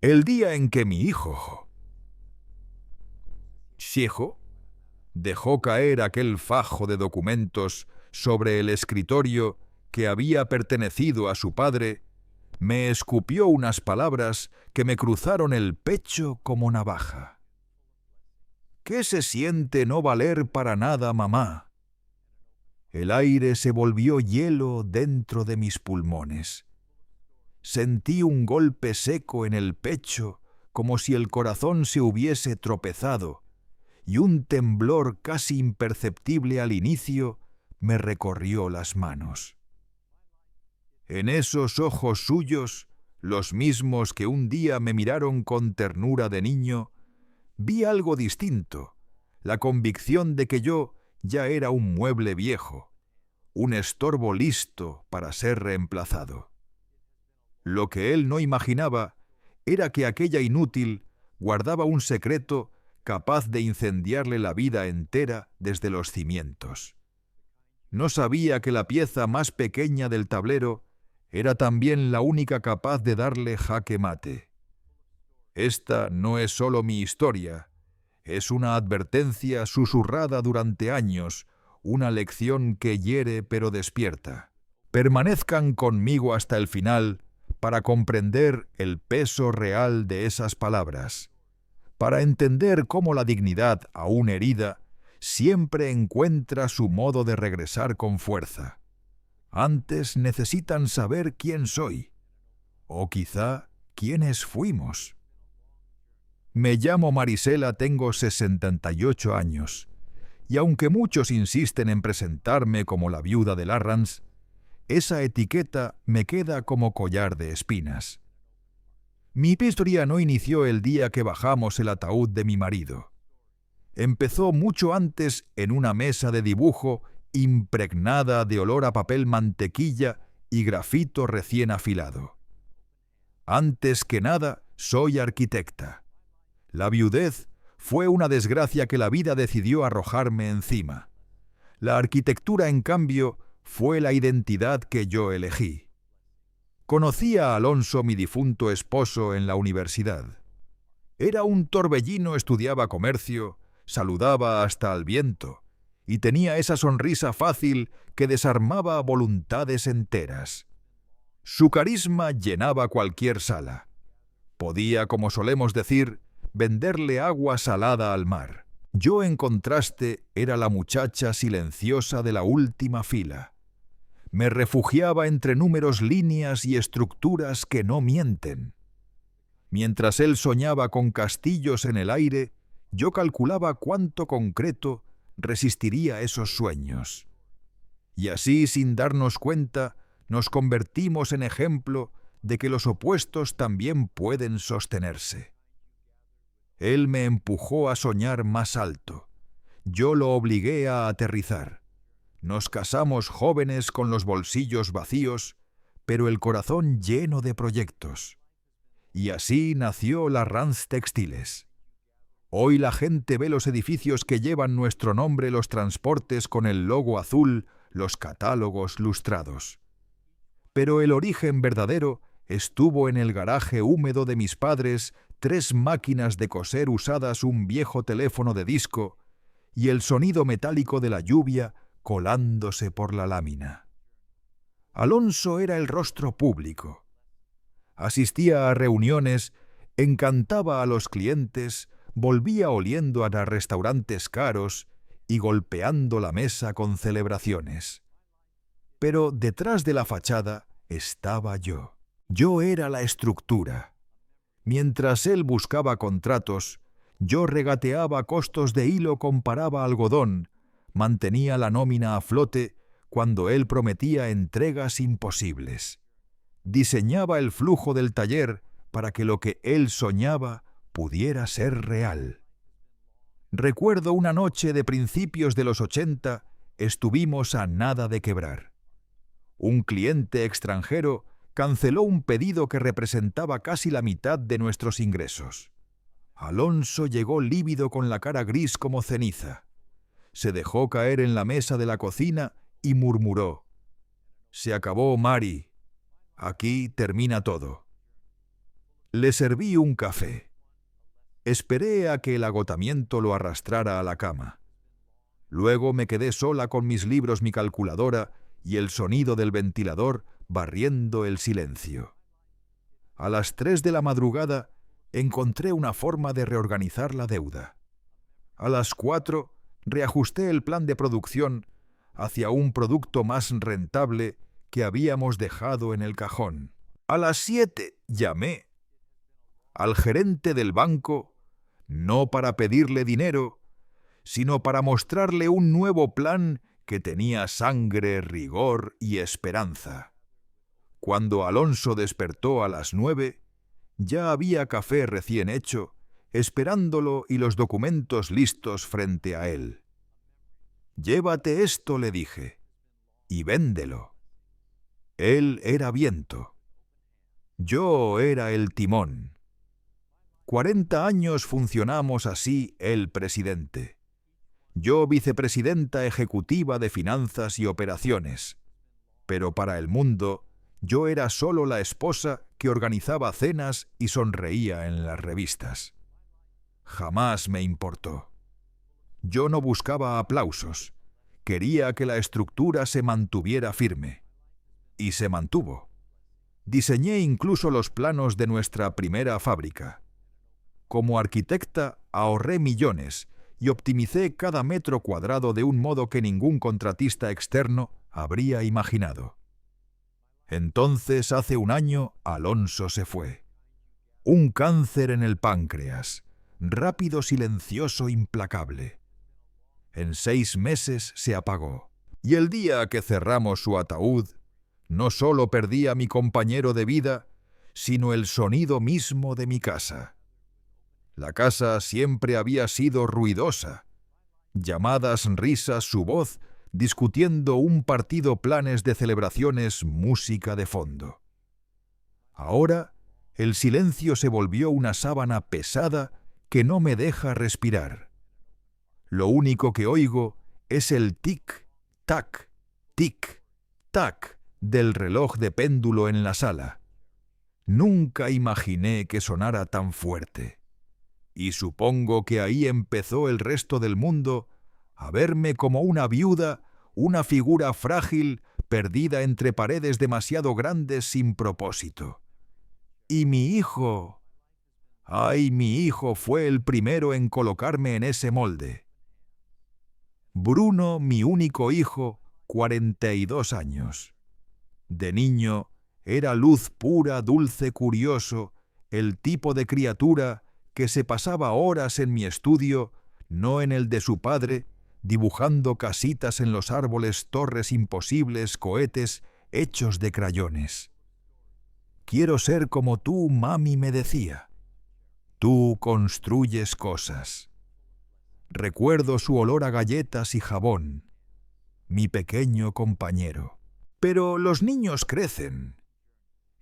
El día en que mi hijo, Shieho, dejó caer aquel fajo de documentos sobre el escritorio que había pertenecido a su padre, me escupió unas palabras que me cruzaron el pecho como navaja. ¿Qué se siente no valer para nada, mamá? El aire se volvió hielo dentro de mis pulmones. Sentí un golpe seco en el pecho, como si el corazón se hubiese tropezado, y un temblor casi imperceptible al inicio me recorrió las manos. En esos ojos suyos, los mismos que un día me miraron con ternura de niño, vi algo distinto, la convicción de que yo ya era un mueble viejo, un estorbo listo para ser reemplazado. Lo que él no imaginaba era que aquella inútil guardaba un secreto capaz de incendiarle la vida entera desde los cimientos. No sabía que la pieza más pequeña del tablero era también la única capaz de darle jaque mate. Esta no es solo mi historia, es una advertencia susurrada durante años, una lección que hiere pero despierta. Permanezcan conmigo hasta el final para comprender el peso real de esas palabras, para entender cómo la dignidad, aún herida, siempre encuentra su modo de regresar con fuerza. Antes necesitan saber quién soy, o quizá quiénes fuimos. Me llamo Marisela, tengo 68 años, y aunque muchos insisten en presentarme como la viuda de Larrans, esa etiqueta me queda como collar de espinas. Mi historia no inició el día que bajamos el ataúd de mi marido. Empezó mucho antes en una mesa de dibujo impregnada de olor a papel mantequilla y grafito recién afilado. Antes que nada, soy arquitecta. La viudez fue una desgracia que la vida decidió arrojarme encima. La arquitectura, en cambio, fue la identidad que yo elegí. Conocí a Alonso, mi difunto esposo, en la universidad. Era un torbellino, estudiaba comercio, saludaba hasta al viento, y tenía esa sonrisa fácil que desarmaba voluntades enteras. Su carisma llenaba cualquier sala. Podía, como solemos decir, venderle agua salada al mar. Yo, en contraste, era la muchacha silenciosa de la última fila. Me refugiaba entre números, líneas y estructuras que no mienten. Mientras él soñaba con castillos en el aire, yo calculaba cuánto concreto resistiría esos sueños. Y así, sin darnos cuenta, nos convertimos en ejemplo de que los opuestos también pueden sostenerse. Él me empujó a soñar más alto. Yo lo obligué a aterrizar. Nos casamos jóvenes con los bolsillos vacíos, pero el corazón lleno de proyectos. Y así nació Larrans Textiles. Hoy la gente ve los edificios que llevan nuestro nombre, los transportes con el logo azul, los catálogos lustrados. Pero el origen verdadero estuvo en el garaje húmedo de mis padres, 3 máquinas de coser usadas, un viejo teléfono de disco y el sonido metálico de la lluvia colándose por la lámina. Alonso era el rostro público. Asistía a reuniones, encantaba a los clientes, volvía oliendo a restaurantes caros y golpeando la mesa con celebraciones. Pero detrás de la fachada estaba yo. Yo era la estructura. Mientras él buscaba contratos, yo regateaba costos de hilo, comparaba algodón, mantenía la nómina a flote cuando él prometía entregas imposibles. Diseñaba el flujo del taller para que lo que él soñaba pudiera ser real. Recuerdo una noche de principios de los 80, estuvimos a nada de quebrar. Un cliente extranjero canceló un pedido que representaba casi la mitad de nuestros ingresos. Alonso llegó lívido con la cara gris como ceniza. Se dejó caer en la mesa de la cocina y murmuró: «Se acabó, Mari. Aquí termina todo». Le serví un café. Esperé a que el agotamiento lo arrastrara a la cama. Luego me quedé sola con mis libros, mi calculadora y el sonido del ventilador barriendo el silencio. A las 3 de la madrugada encontré una forma de reorganizar la deuda. A las 4 reajusté el plan de producción hacia un producto más rentable que habíamos dejado en el cajón. A las 7 llamé al gerente del banco, no para pedirle dinero, sino para mostrarle un nuevo plan que tenía sangre, rigor y esperanza. Cuando Alonso despertó a las 9, ya había café recién hecho, esperándolo y los documentos listos frente a él. «Llévate esto», le dije, «y véndelo». Él era viento. Yo era el timón. 40 años funcionamos así el presidente. Yo vicepresidenta ejecutiva de finanzas y operaciones. Pero para el mundo, yo era solo la esposa que organizaba cenas y sonreía en las revistas. Jamás me importó. Yo no buscaba aplausos. Quería que la estructura se mantuviera firme. Y se mantuvo. Diseñé incluso los planos de nuestra primera fábrica. Como arquitecta ahorré millones y optimicé cada metro cuadrado de un modo que ningún contratista externo habría imaginado. Entonces, hace un año, Alonso se fue. Un cáncer en el páncreas, rápido, silencioso, implacable. En 6 meses se apagó. Y el día que cerramos su ataúd, no solo perdí a mi compañero de vida, sino el sonido mismo de mi casa. La casa siempre había sido ruidosa. Llamadas, risas, su voz, discutiendo un partido, planes de celebraciones, música de fondo. Ahora, el silencio se volvió una sábana pesada que no me deja respirar. Lo único que oigo es el tic-tac, tic-tac del reloj de péndulo en la sala. Nunca imaginé que sonara tan fuerte. Y supongo que ahí empezó el resto del mundo a verme como una viuda, una figura frágil, perdida entre paredes demasiado grandes sin propósito. Y mi hijo... ¡Ay, mi hijo fue el primero en colocarme en ese molde! Bruno, mi único hijo, 42 años. De niño, era luz pura, dulce, curioso, el tipo de criatura que se pasaba horas en mi estudio, no en el de su padre, dibujando casitas en los árboles, torres imposibles, cohetes hechos de crayones. «Quiero ser como tú», mami me decía. «Tú construyes cosas». Recuerdo su olor a galletas y jabón, mi pequeño compañero. Pero los niños crecen,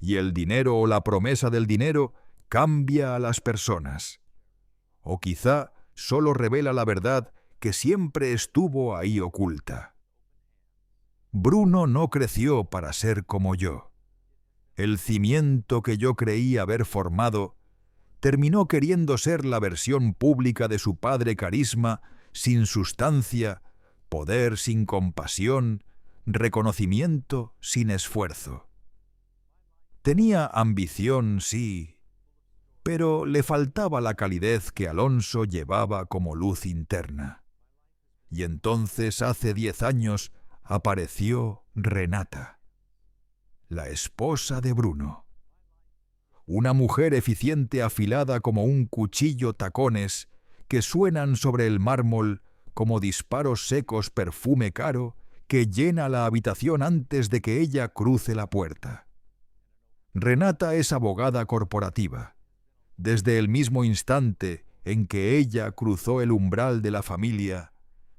y el dinero o la promesa del dinero cambia a las personas. O quizá solo revela la verdad que siempre estuvo ahí oculta. Bruno no creció para ser como yo. El cimiento que yo creí haber formado terminó queriendo ser la versión pública de su padre, carisma sin sustancia, poder sin compasión, reconocimiento sin esfuerzo. Tenía ambición, sí, pero le faltaba la calidez que Alonso llevaba como luz interna. Y entonces, hace 10 años, apareció Renata, la esposa de Bruno. Una mujer eficiente, afilada como un cuchillo, tacones que suenan sobre el mármol como disparos secos, perfume caro que llena la habitación antes de que ella cruce la puerta. Renata es abogada corporativa. Desde el mismo instante en que ella cruzó el umbral de la familia,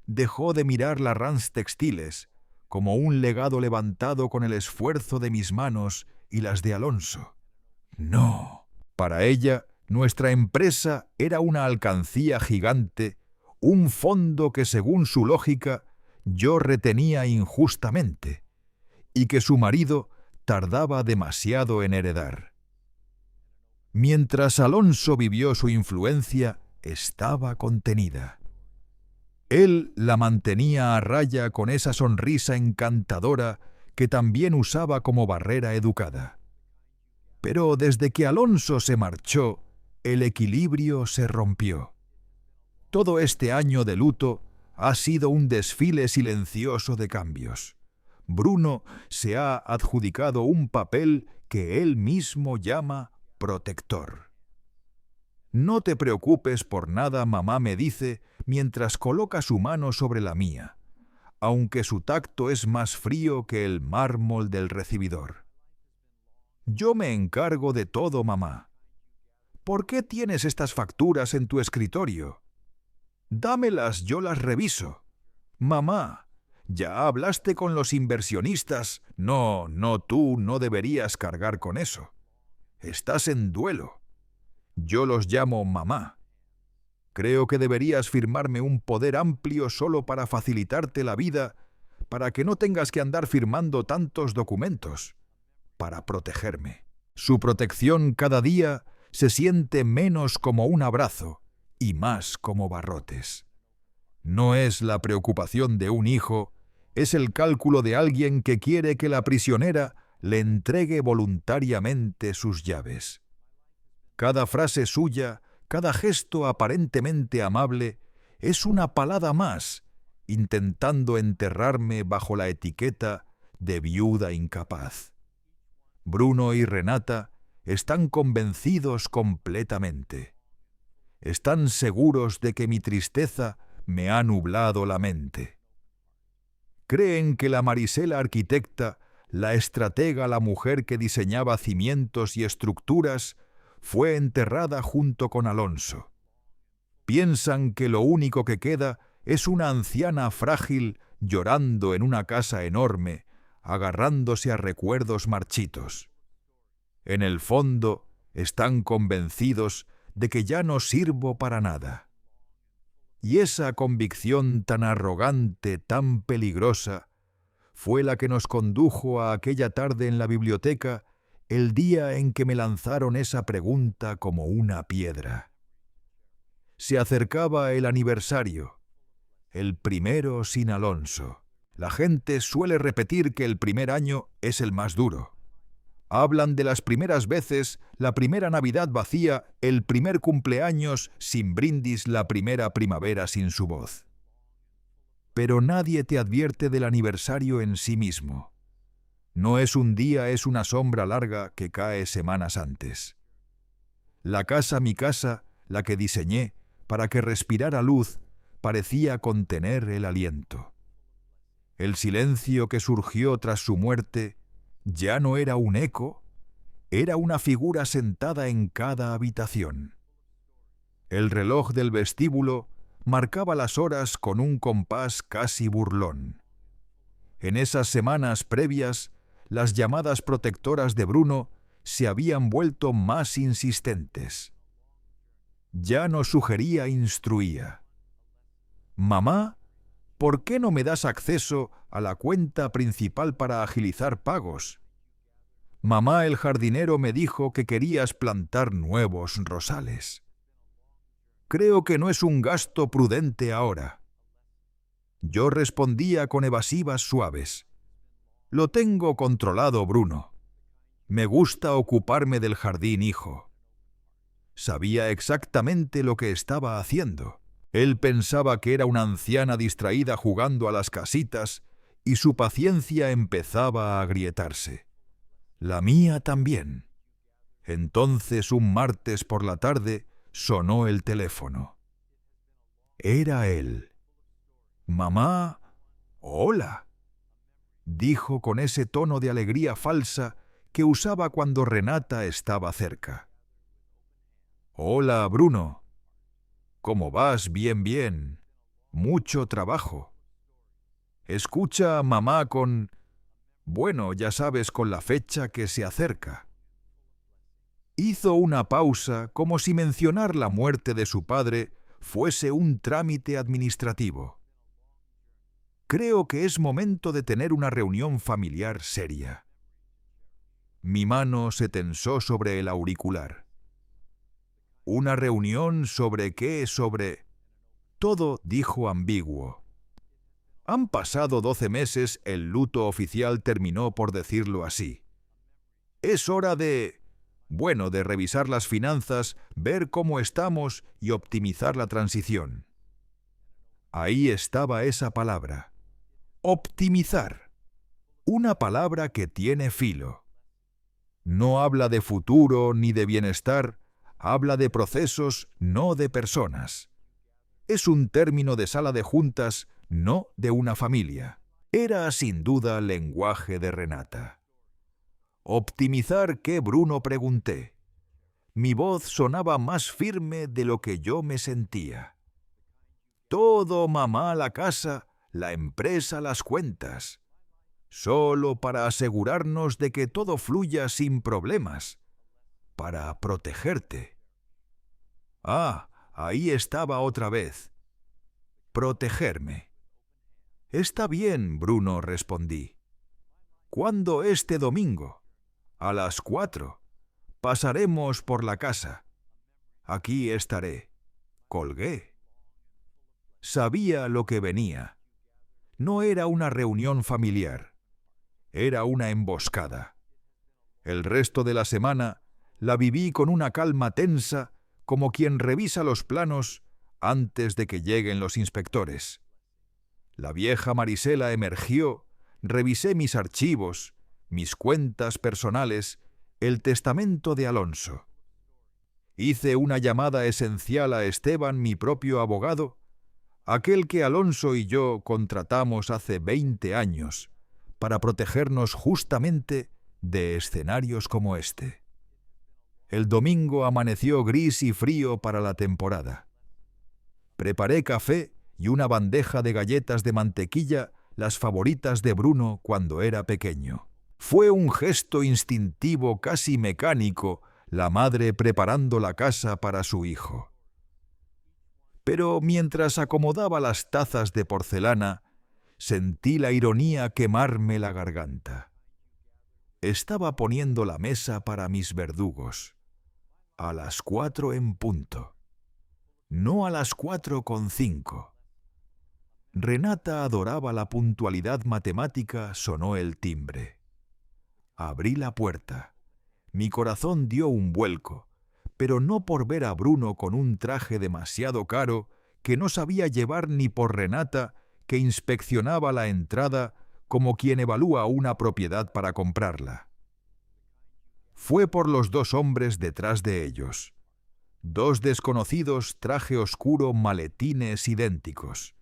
dejó de mirar las Rans Textiles como un legado levantado con el esfuerzo de mis manos y las de Alonso. No, para ella, nuestra empresa era una alcancía gigante, un fondo que, según su lógica, yo retenía injustamente, y que su marido tardaba demasiado en heredar. Mientras Alonso vivió su influencia, estaba contenida. Él la mantenía a raya con esa sonrisa encantadora que también usaba como barrera educada. Pero desde que Alonso se marchó, el equilibrio se rompió. Todo este año de luto ha sido un desfile silencioso de cambios. Bruno se ha adjudicado un papel que él mismo llama protector. «No te preocupes por nada», mamá me dice mientras coloca su mano sobre la mía, aunque su tacto es más frío que el mármol del recibidor. «Yo me encargo de todo, mamá». «¿Por qué tienes estas facturas en tu escritorio?» «Dámelas, yo las reviso». «Mamá, ¿ya hablaste con los inversionistas?» No, tú no deberías cargar con eso. Estás en duelo. Yo los llamo mamá. Creo que deberías firmarme un poder amplio solo para facilitarte la vida, para que no tengas que andar firmando tantos documentos, para protegerme. Su protección cada día se siente menos como un abrazo y más como barrotes. No es la preocupación de un hijo, es el cálculo de alguien que quiere que la prisionera le entregue voluntariamente sus llaves. Cada frase suya, cada gesto aparentemente amable, es una palada más, intentando enterrarme bajo la etiqueta de viuda incapaz. Bruno y Renata están convencidos completamente. Están seguros de que mi tristeza me ha nublado la mente. Creen que la Marisela arquitecta, la estratega, la mujer que diseñaba cimientos y estructuras, fue enterrada junto con Alonso. Piensan que lo único que queda es una anciana frágil llorando en una casa enorme, agarrándose a recuerdos marchitos. En el fondo están convencidos de que ya no sirvo para nada. Y esa convicción tan arrogante, tan peligrosa, fue la que nos condujo a aquella tarde en la biblioteca, el día en que me lanzaron esa pregunta como una piedra. Se acercaba el aniversario, el primero sin Alonso. La gente suele repetir que el primer año es el más duro. Hablan de las primeras veces, la primera Navidad vacía, el primer cumpleaños sin brindis, la primera primavera sin su voz. Pero nadie te advierte del aniversario en sí mismo. No es un día, es una sombra larga que cae semanas antes. La casa, mi casa, la que diseñé para que respirara luz, parecía contener el aliento. El silencio que surgió tras su muerte ya no era un eco, era una figura sentada en cada habitación. El reloj del vestíbulo marcaba las horas con un compás casi burlón. En esas semanas previas, las llamadas protectoras de Bruno se habían vuelto más insistentes. Ya no sugería, instruía. «Mamá, ¿por qué no me das acceso a la cuenta principal para agilizar pagos? Mamá, el jardinero me dijo que querías plantar nuevos rosales. Creo que no es un gasto prudente ahora». Yo respondía con evasivas suaves. «Lo tengo controlado, Bruno. Me gusta ocuparme del jardín, hijo». Sabía exactamente lo que estaba haciendo. Él pensaba que era una anciana distraída jugando a las casitas y su paciencia empezaba a agrietarse. La mía también. Entonces, un martes por la tarde, sonó el teléfono. Era él. «Mamá, hola», dijo con ese tono de alegría falsa que usaba cuando Renata estaba cerca. «Hola, Bruno. ¿Cómo vas? Bien, bien. Mucho trabajo. Escucha, mamá, bueno, ya sabes, con la fecha que se acerca». Hizo una pausa como si mencionar la muerte de su padre fuese un trámite administrativo. «Creo que es momento de tener una reunión familiar seria». Mi mano se tensó sobre el auricular. ¿Una reunión sobre qué? Sobre... Todo, dijo ambiguo. Han pasado 12 meses, el luto oficial terminó por decirlo así. Es hora de... Bueno, de revisar las finanzas, ver cómo estamos y optimizar la transición. Ahí estaba esa palabra. Optimizar. Una palabra que tiene filo. No habla de futuro ni de bienestar, habla de procesos, no de personas. Es un término de sala de juntas, no de una familia. Era sin duda lenguaje de Renata. ¿Optimizar qué, Bruno?, pregunté. Mi voz sonaba más firme de lo que yo me sentía. Todo, mamá, la casa, la empresa, las cuentas. Solo para asegurarnos de que todo fluya sin problemas. Para protegerte. Ah, ahí estaba otra vez. Protegerme. Está bien, Bruno, respondí. ¿Cuándo este domingo? A las 4. Pasaremos por la casa. Aquí estaré. Colgué. Sabía lo que venía. No era una reunión familiar. Era una emboscada. El resto de la semana la viví con una calma tensa, como quien revisa los planos antes de que lleguen los inspectores. La vieja Marisela emergió, revisé mis archivos, mis cuentas personales, el testamento de Alonso. Hice una llamada esencial a Esteban, mi propio abogado, aquel que Alonso y yo contratamos hace 20 años para protegernos justamente de escenarios como este. El domingo amaneció gris y frío para la temporada. Preparé café y una bandeja de galletas de mantequilla, las favoritas de Bruno cuando era pequeño. Fue un gesto instintivo, casi mecánico, la madre preparando la casa para su hijo. Pero mientras acomodaba las tazas de porcelana, sentí la ironía quemarme la garganta. Estaba poniendo la mesa para mis verdugos. A las 4 en punto. No a las 4:05. Renata adoraba la puntualidad matemática, sonó el timbre. Abrí la puerta. Mi corazón dio un vuelco, pero no por ver a Bruno con un traje demasiado caro que no sabía llevar ni por Renata, que inspeccionaba la entrada como quien evalúa una propiedad para comprarla. Fue por los 2 hombres detrás de ellos. 2 desconocidos, traje oscuro, maletines idénticos.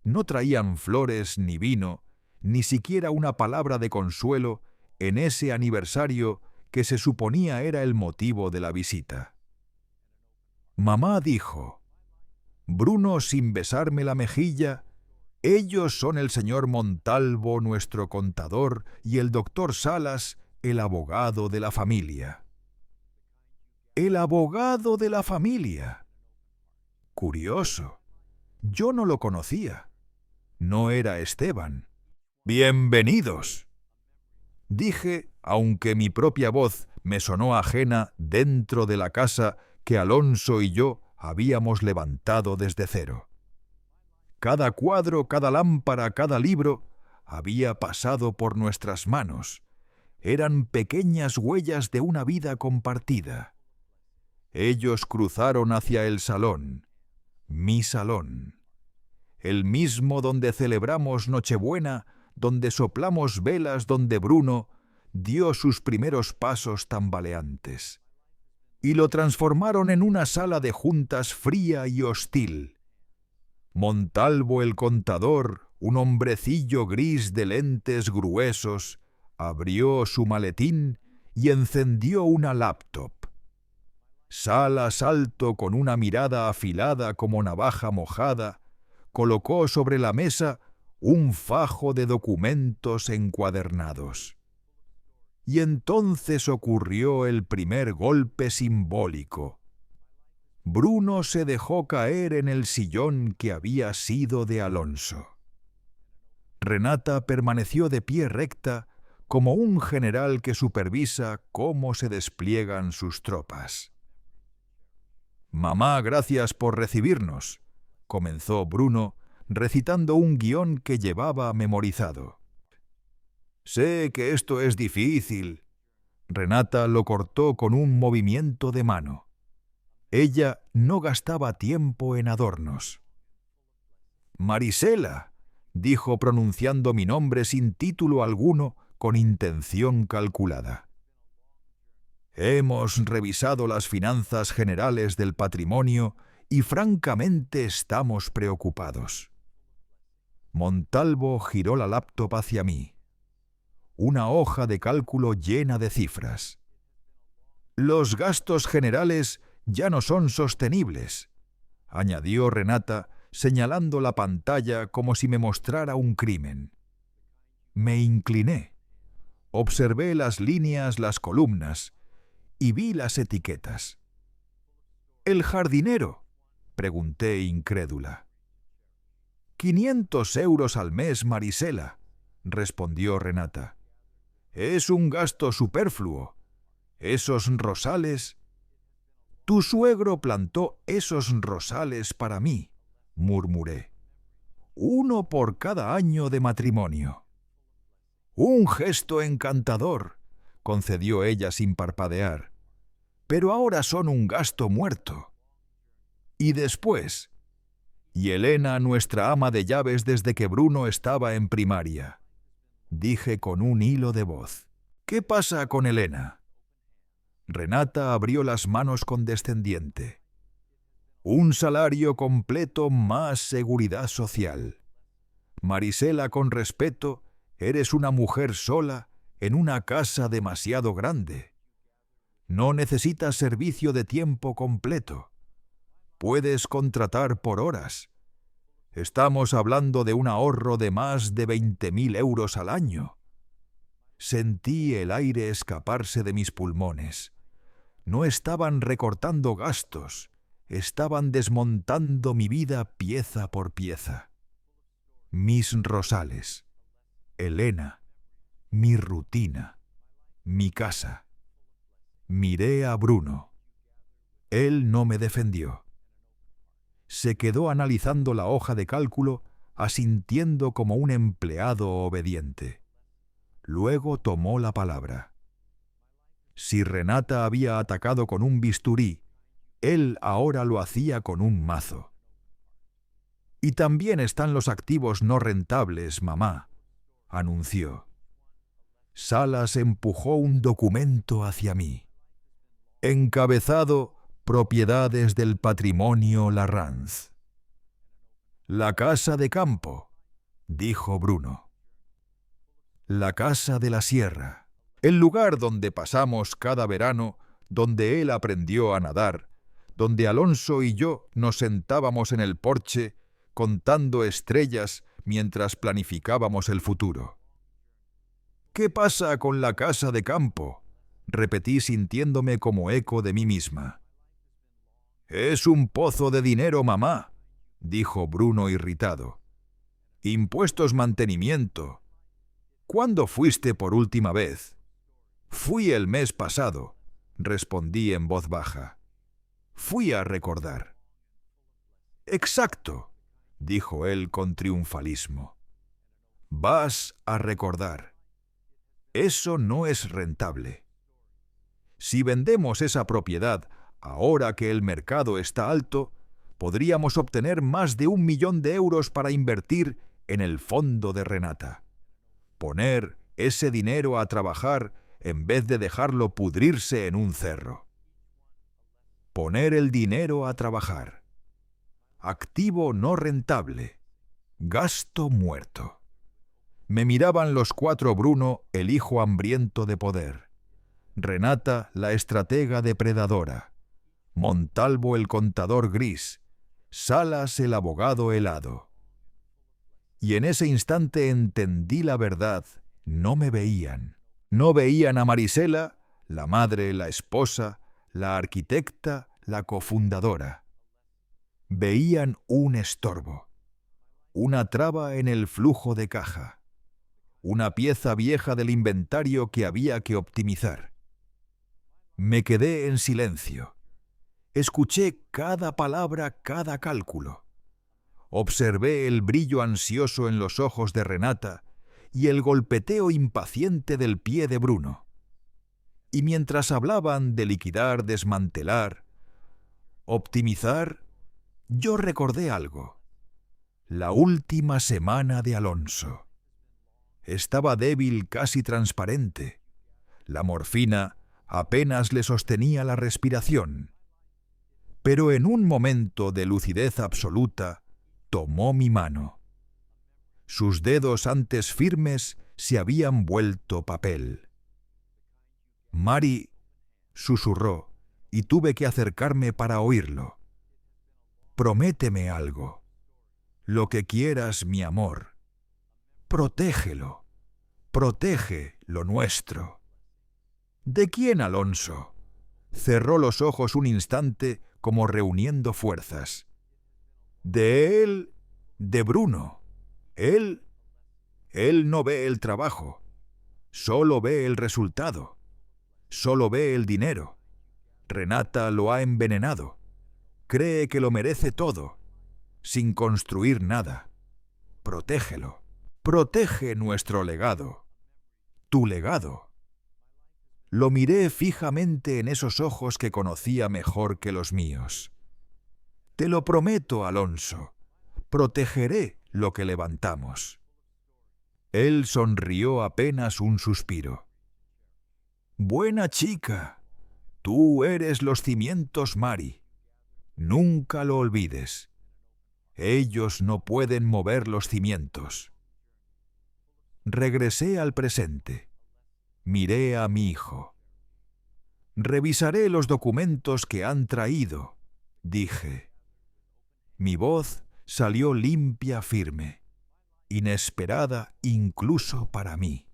No traían flores ni vino, ni siquiera una palabra de consuelo en ese aniversario que se suponía era el motivo de la visita. Mamá dijo, Bruno sin besarme la mejilla, ellos son el señor Montalvo, nuestro contador, y el doctor Salas, el abogado de la familia. ¡El abogado de la familia! Curioso. Yo no lo conocía. No era Esteban. ¡Bienvenidos!, dije, aunque mi propia voz me sonó ajena dentro de la casa que Alonso y yo habíamos levantado desde cero. Cada cuadro, cada lámpara, cada libro había pasado por nuestras manos. Eran pequeñas huellas de una vida compartida. Ellos cruzaron hacia el salón, mi salón, el mismo donde celebramos Nochebuena, donde soplamos velas, donde Bruno dio sus primeros pasos tambaleantes. Y lo transformaron en una sala de juntas fría y hostil. Montalvo el contador, un hombrecillo gris de lentes gruesos, abrió su maletín y encendió una laptop. Salas, alto, con una mirada afilada como navaja mojada, colocó sobre la mesa un fajo de documentos encuadernados. Y entonces ocurrió el primer golpe simbólico. Bruno se dejó caer en el sillón que había sido de Alonso. Renata permaneció de pie recta como un general que supervisa cómo se despliegan sus tropas. Mamá, gracias por recibirnos, comenzó Bruno, recitando un guión que llevaba memorizado. Sé que esto es difícil. Renata lo cortó con un movimiento de mano. Ella no gastaba tiempo en adornos. Marisela, dijo pronunciando mi nombre sin título alguno, con intención calculada. Hemos revisado las finanzas generales del patrimonio y francamente estamos preocupados. Montalvo giró la laptop hacia mí. Una hoja de cálculo llena de cifras. Los gastos generales ya no son sostenibles, añadió Renata, señalando la pantalla como si me mostrara un crimen. Me incliné. Observé las líneas, las columnas, y vi las etiquetas. ¿El jardinero?, pregunté incrédula. 500 euros al mes, Marisela, respondió Renata. Es un gasto superfluo. Esos rosales... Tu suegro plantó esos rosales para mí, murmuré. 1 por cada año de matrimonio. Un gesto encantador, concedió ella sin parpadear. Pero ahora son un gasto muerto. Y después... Y Elena, nuestra ama de llaves desde que Bruno estaba en primaria. Dije con un hilo de voz. ¿Qué pasa con Elena? Renata abrió las manos condescendiente. Un salario completo más seguridad social. Marisela, con respeto, eres una mujer sola en una casa demasiado grande. No necesitas servicio de tiempo completo. Puedes contratar por horas. Estamos hablando de un ahorro de más de 20.000 euros al año. Sentí el aire escaparse de mis pulmones. No estaban recortando gastos, estaban desmontando mi vida pieza por pieza. Mis rosales, Elena, mi rutina, mi casa. Miré a Bruno. Él no me defendió. Se quedó analizando la hoja de cálculo, asintiendo como un empleado obediente. Luego tomó la palabra. Si Renata había atacado con un bisturí, él ahora lo hacía con un mazo. Y también están los activos no rentables, mamá, anunció. Salas empujó un documento hacia mí. Encabezado, propiedades del patrimonio Larranz. La casa de campo, dijo Bruno. La casa de la sierra. El lugar donde pasamos cada verano, donde él aprendió a nadar, donde Alonso y yo nos sentábamos en el porche contando estrellas mientras planificábamos el futuro. ¿Qué pasa con la casa de campo?, repetí sintiéndome como eco de mí misma. Es un pozo de dinero, mamá, dijo Bruno irritado. Impuestos, mantenimiento. ¿Cuándo fuiste por última vez? Fui el mes pasado, respondí en voz baja. Fui a recordar. Exacto, dijo él con triunfalismo. Vas a recordar. Eso no es rentable. Si vendemos esa propiedad ahora que el mercado está alto, podríamos obtener más de 1 millón de euros para invertir en el fondo de Renata. Poner ese dinero a trabajar en vez de dejarlo pudrirse en un cerro. Poner el dinero a trabajar. Activo no rentable. Gasto muerto. Me miraban los 4 Bruno, el hijo hambriento de poder. Renata, la estratega depredadora. Montalvo, el contador gris. Salas, el abogado helado. Y en ese instante entendí la verdad. No me veían. No veían a Marisela, la madre, la esposa, la arquitecta, la cofundadora. Veían un estorbo, una traba en el flujo de caja, una pieza vieja del inventario que había que optimizar. Me quedé en silencio. Escuché cada palabra, cada cálculo. Observé el brillo ansioso en los ojos de Renata y el golpeteo impaciente del pie de Bruno. Y mientras hablaban de liquidar, desmantelar, optimizar, yo recordé algo. La última semana de Alonso. Estaba débil, casi transparente. La morfina apenas le sostenía la respiración. Pero en un momento de lucidez absoluta, tomó mi mano. Sus dedos antes firmes se habían vuelto papel. «Mari», susurró, y tuve que acercarme para oírlo. «Prométeme algo. Lo que quieras, mi amor. Protégelo. Protege lo nuestro». «¿De quién, Alonso?» Cerró los ojos un instante como reuniendo fuerzas. «De él, de Bruno. Él no ve el trabajo. Solo ve el resultado. Solo ve el dinero. Renata lo ha envenenado. Cree que lo merece todo, sin construir nada. Protégelo. Protege nuestro legado. Tu legado». Lo miré fijamente en esos ojos que conocía mejor que los míos. «Te lo prometo, Alonso. Protegeré lo que levantamos». Él sonrió apenas un suspiro. «Buena chica. Tú eres los cimientos, Mari. Nunca lo olvides. Ellos no pueden mover los cimientos». Regresé al presente. Miré a mi hijo. «Revisaré los documentos que han traído», dije. Mi voz salió limpia, firme, inesperada incluso para mí.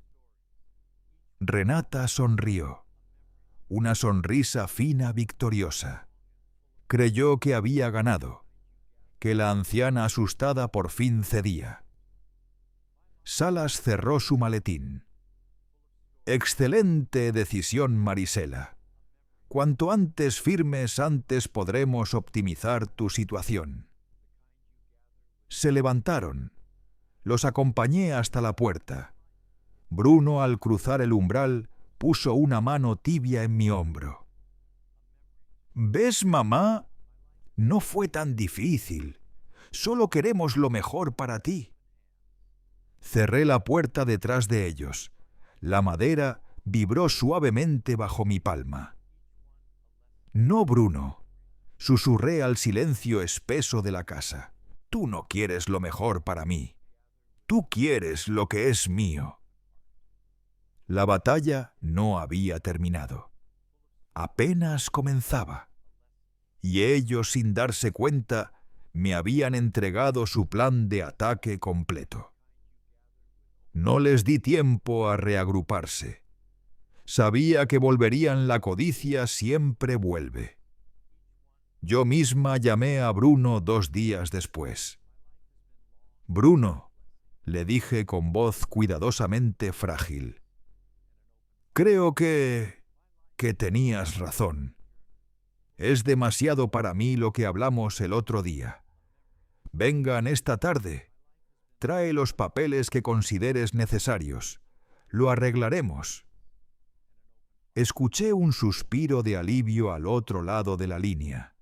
Renata sonrió, una sonrisa fina, victoriosa. Creyó que había ganado, que la anciana asustada por fin cedía. Salas cerró su maletín. «Excelente decisión, Marisela. Cuanto antes firmes, antes podremos optimizar tu situación». Se levantaron. Los acompañé hasta la puerta. Bruno, al cruzar el umbral, puso una mano tibia en mi hombro. «¿Ves, mamá? No fue tan difícil. Solo queremos lo mejor para ti». Cerré la puerta detrás de ellos. La madera vibró suavemente bajo mi palma. «No, Bruno», susurré al silencio espeso de la casa. «Tú no quieres lo mejor para mí. Tú quieres lo que es mío». La batalla no había terminado. Apenas comenzaba. Y ellos, sin darse cuenta, me habían entregado su plan de ataque completo. No les di tiempo a reagruparse. Sabía que volverían, la codicia siempre vuelve. Yo misma llamé a Bruno 2 días después. «Bruno», le dije con voz cuidadosamente frágil, «creo que tenías razón. Es demasiado para mí lo que hablamos el otro día. Vengan esta tarde. Trae los papeles que consideres necesarios. Lo arreglaremos». Escuché un suspiro de alivio al otro lado de la línea.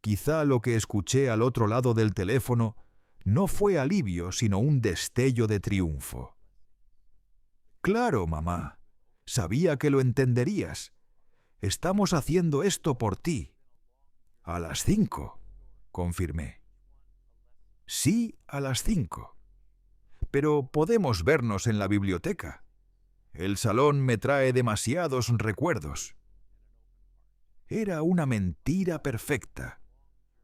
Quizá lo que escuché al otro lado del teléfono no fue alivio, sino un destello de triunfo. «Claro, mamá. Sabía que lo entenderías. Estamos haciendo esto por ti». «A las 5», confirmé. «Sí, a las 5. Pero podemos vernos en la biblioteca. El salón me trae demasiados recuerdos». Era una mentira perfecta.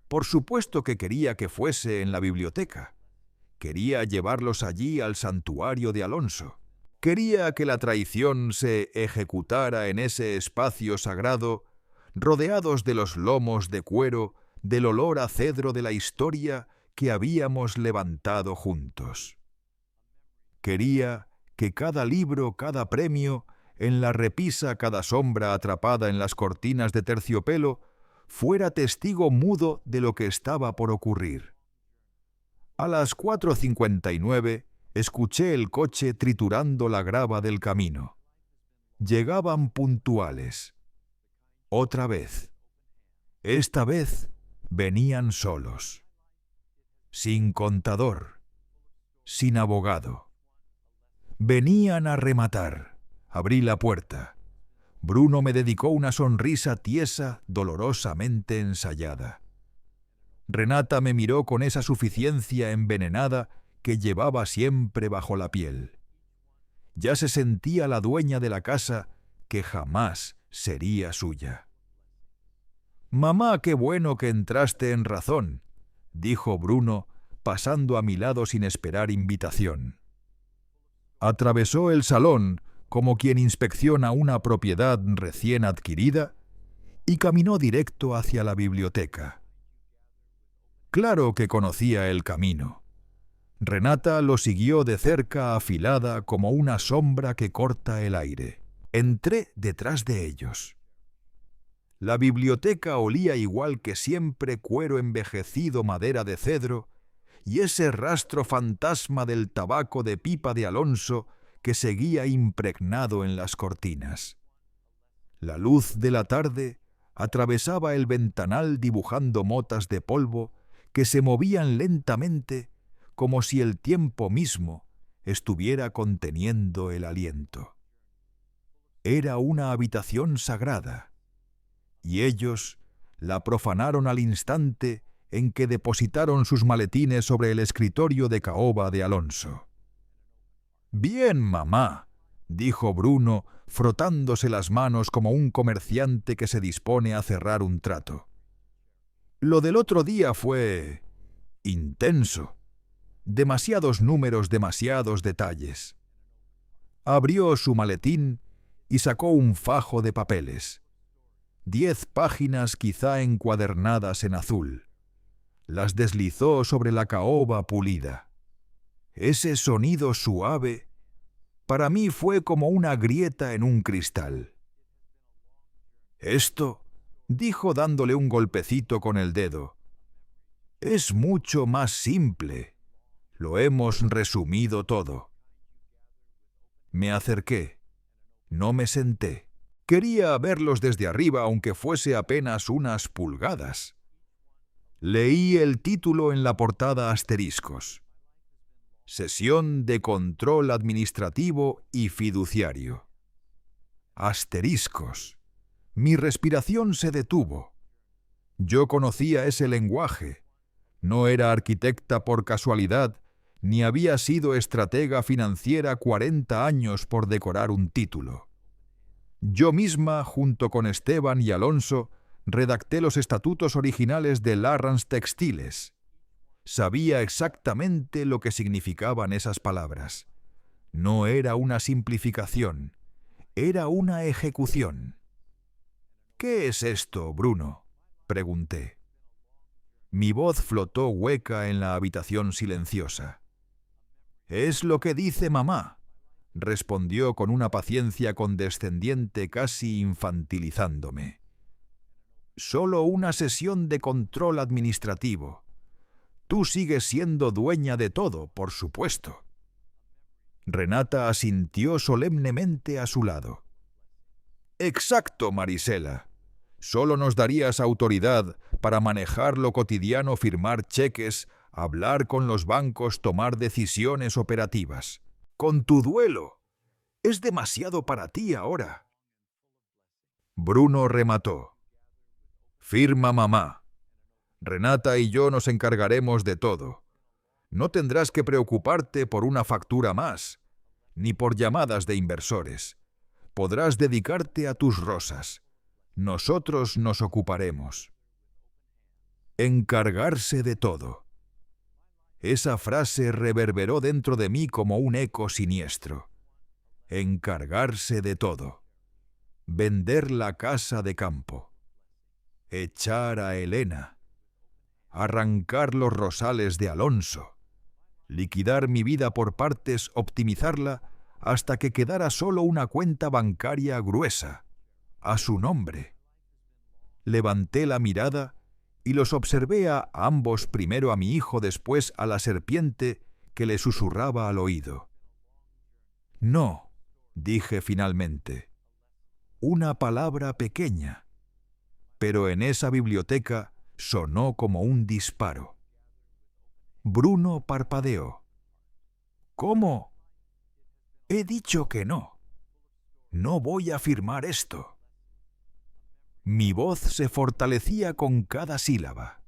Por supuesto que quería que fuese en la biblioteca. Quería llevarlos allí al santuario de Alonso. Quería que la traición se ejecutara en ese espacio sagrado, rodeados de los lomos de cuero, del olor a cedro de la historia que habíamos levantado juntos. Quería que cada libro, cada premio, en la repisa cada sombra atrapada en las cortinas de terciopelo, fuera testigo mudo de lo que estaba por ocurrir. A las 4:59 escuché el coche triturando la grava del camino. Llegaban puntuales. Otra vez. Esta vez venían solos. Sin contador. Sin abogado. Venían a rematar. Abrí la puerta. Bruno me dedicó una sonrisa tiesa, dolorosamente ensayada. Renata me miró con esa suficiencia envenenada que llevaba siempre bajo la piel. Ya se sentía la dueña de la casa, que jamás sería suya. «Mamá, qué bueno que entraste en razón», dijo Bruno, pasando a mi lado sin esperar invitación. Atravesó el salón como quien inspecciona una propiedad recién adquirida y caminó directo hacia la biblioteca. Claro que conocía el camino. Renata lo siguió de cerca, afilada como una sombra que corta el aire. Entré detrás de ellos. La biblioteca olía igual que siempre cuero envejecido, madera de cedro, y ese rastro fantasma del tabaco de pipa de Alonso que seguía impregnado en las cortinas. La luz de la tarde atravesaba el ventanal dibujando motas de polvo que se movían lentamente como si el tiempo mismo estuviera conteniendo el aliento. Era una habitación sagrada, y ellos la profanaron al instante en que depositaron sus maletines sobre el escritorio de caoba de Alonso. «Bien, mamá», dijo Bruno, frotándose las manos como un comerciante que se dispone a cerrar un trato. «Lo del otro día fue intenso. Demasiados números, demasiados detalles». Abrió su maletín y sacó un fajo de papeles. 10 páginas quizá encuadernadas en azul. Las deslizó sobre la caoba pulida. Ese sonido suave para mí fue como una grieta en un cristal. «Esto», dijo dándole un golpecito con el dedo, «es mucho más simple. Lo hemos resumido todo». Me acerqué. No me senté. Quería verlos desde arriba, aunque fuese apenas unas pulgadas. Leí el título en la portada asteriscos. Sesión de control administrativo y fiduciario. Asteriscos. Mi respiración se detuvo. Yo conocía ese lenguaje. No era arquitecta por casualidad, ni había sido estratega financiera 40 años por decorar un título. Yo misma, junto con Esteban y Alonso, redacté los estatutos originales de Larrans Textiles. Sabía exactamente lo que significaban esas palabras. No era una simplificación, era una ejecución. «¿Qué es esto, Bruno?», pregunté. Mi voz flotó hueca en la habitación silenciosa. «Es lo que dice mamá», respondió con una paciencia condescendiente casi infantilizándome. «Solo una sesión de control administrativo. Tú sigues siendo dueña de todo, por supuesto». Renata asintió solemnemente a su lado. «Exacto, Marisela. Solo nos darías autoridad para manejar lo cotidiano, firmar cheques, hablar con los bancos, tomar decisiones operativas. Con tu duelo. Es demasiado para ti ahora». Bruno remató. «Firma mamá. Renata y yo nos encargaremos de todo. No tendrás que preocuparte por una factura más, ni por llamadas de inversores. Podrás dedicarte a tus rosas. Nosotros nos ocuparemos». Encargarse de todo. Esa frase reverberó dentro de mí como un eco siniestro. Encargarse de todo. Vender la casa de campo. Echar a Elena. Arrancar los rosales de Alonso. Liquidar mi vida por partes, optimizarla hasta que quedara solo una cuenta bancaria gruesa, a su nombre. Levanté la mirada y los observé a ambos, primero a mi hijo, después a la serpiente que le susurraba al oído. No, dije finalmente. Una palabra pequeña, pero en esa biblioteca sonó como un disparo. Bruno parpadeó. ¿Cómo? He dicho que no. No voy a firmar esto. Mi voz se fortalecía con cada sílaba.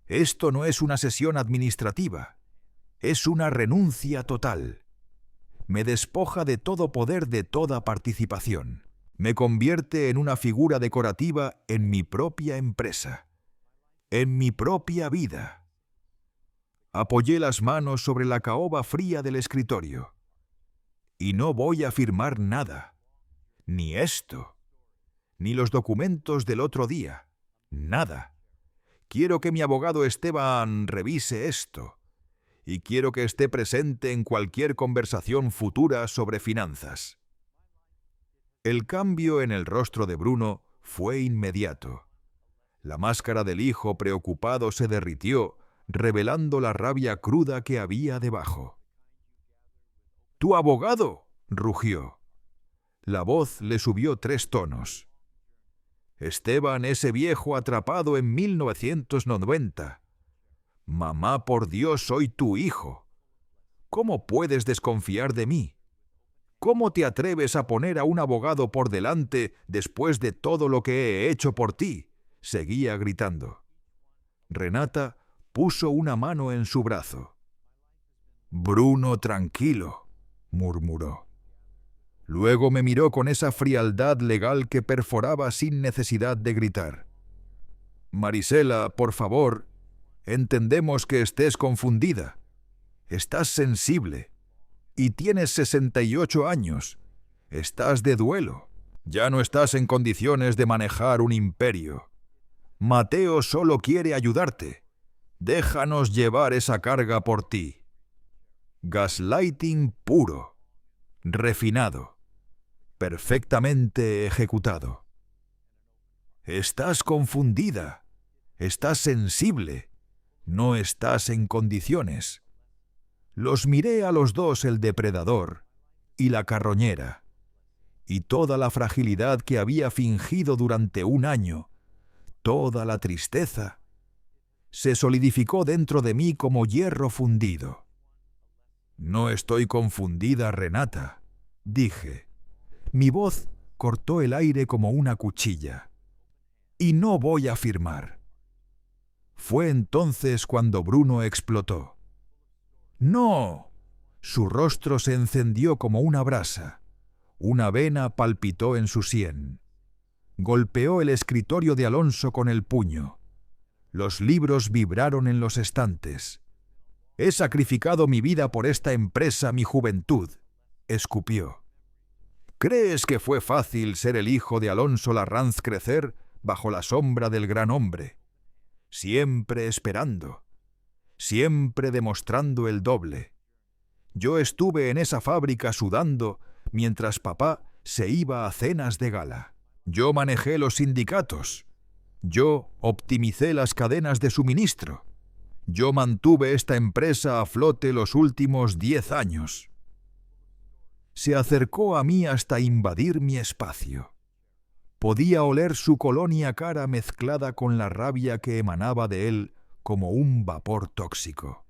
Esto no es una sesión administrativa. Es una renuncia total. Me despoja de todo poder, de toda participación. Me convierte en una figura decorativa en mi propia empresa, en mi propia vida. Apoyé las manos sobre la caoba fría del escritorio. Y no voy a firmar nada, ni esto, ni los documentos del otro día, nada. Quiero que mi abogado Esteban revise esto, y quiero que esté presente en cualquier conversación futura sobre finanzas. El cambio en el rostro de Bruno fue inmediato. La máscara del hijo preocupado se derritió, revelando la rabia cruda que había debajo. «¡Tu abogado!», rugió. La voz le subió 3 tonos. «Esteban, ese viejo atrapado en 1990. Mamá, por Dios, soy tu hijo. ¿Cómo puedes desconfiar de mí? ¿Cómo te atreves a poner a un abogado por delante después de todo lo que he hecho por ti?», seguía gritando. Renata puso una mano en su brazo. «Bruno, tranquilo», murmuró. Luego me miró con esa frialdad legal que perforaba sin necesidad de gritar. «Marisela, por favor, entendemos que estés confundida. Estás sensible. Y tienes 68 años. Estás de duelo. Ya no estás en condiciones de manejar un imperio. Mateo solo quiere ayudarte. Déjanos llevar esa carga por ti». Gaslighting puro, refinado, perfectamente ejecutado. «Estás confundida. Estás sensible. No estás en condiciones». Los miré a los dos, el depredador y la carroñera, y toda la fragilidad que había fingido durante 1 año, toda la tristeza, se solidificó dentro de mí como hierro fundido. «No estoy confundida, Renata», dije. Mi voz cortó el aire como una cuchilla. «Y no voy a firmar». Fue entonces cuando Bruno explotó. «¡No!». Su rostro se encendió como una brasa. Una vena palpitó en su sien. Golpeó el escritorio de Alonso con el puño. Los libros vibraron en los estantes. «He sacrificado mi vida por esta empresa, mi juventud», escupió. «¿Crees que fue fácil ser el hijo de Alonso Larranz, crecer bajo la sombra del gran hombre? Siempre esperando, siempre demostrando el doble. Yo estuve en esa fábrica sudando mientras papá se iba a cenas de gala. Yo manejé los sindicatos. Yo optimicé las cadenas de suministro. Yo mantuve esta empresa a flote los últimos 10 años. Se acercó a mí hasta invadir mi espacio. Podía oler su colonia cara mezclada con la rabia que emanaba de él como un vapor tóxico.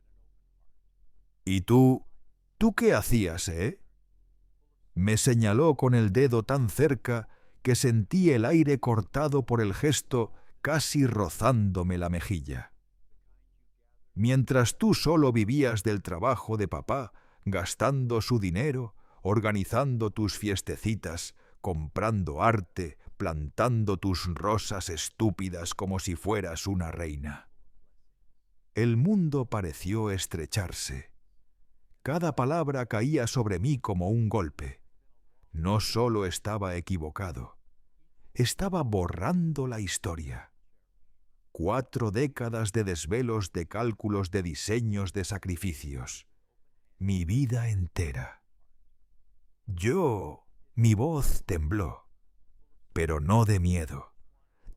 «¿Y tú qué hacías, eh?». Me señaló con el dedo tan cerca que sentí el aire cortado por el gesto, casi rozándome la mejilla. «Mientras tú solo vivías del trabajo de papá, gastando su dinero, organizando tus fiestecitas, comprando arte, plantando tus rosas estúpidas como si fueras una reina». El mundo pareció estrecharse. Cada palabra caía sobre mí como un golpe. No solo estaba equivocado, estaba borrando la historia. 4 décadas de desvelos, de cálculos, de diseños, de sacrificios. Mi vida entera. Mi voz tembló, pero no de miedo.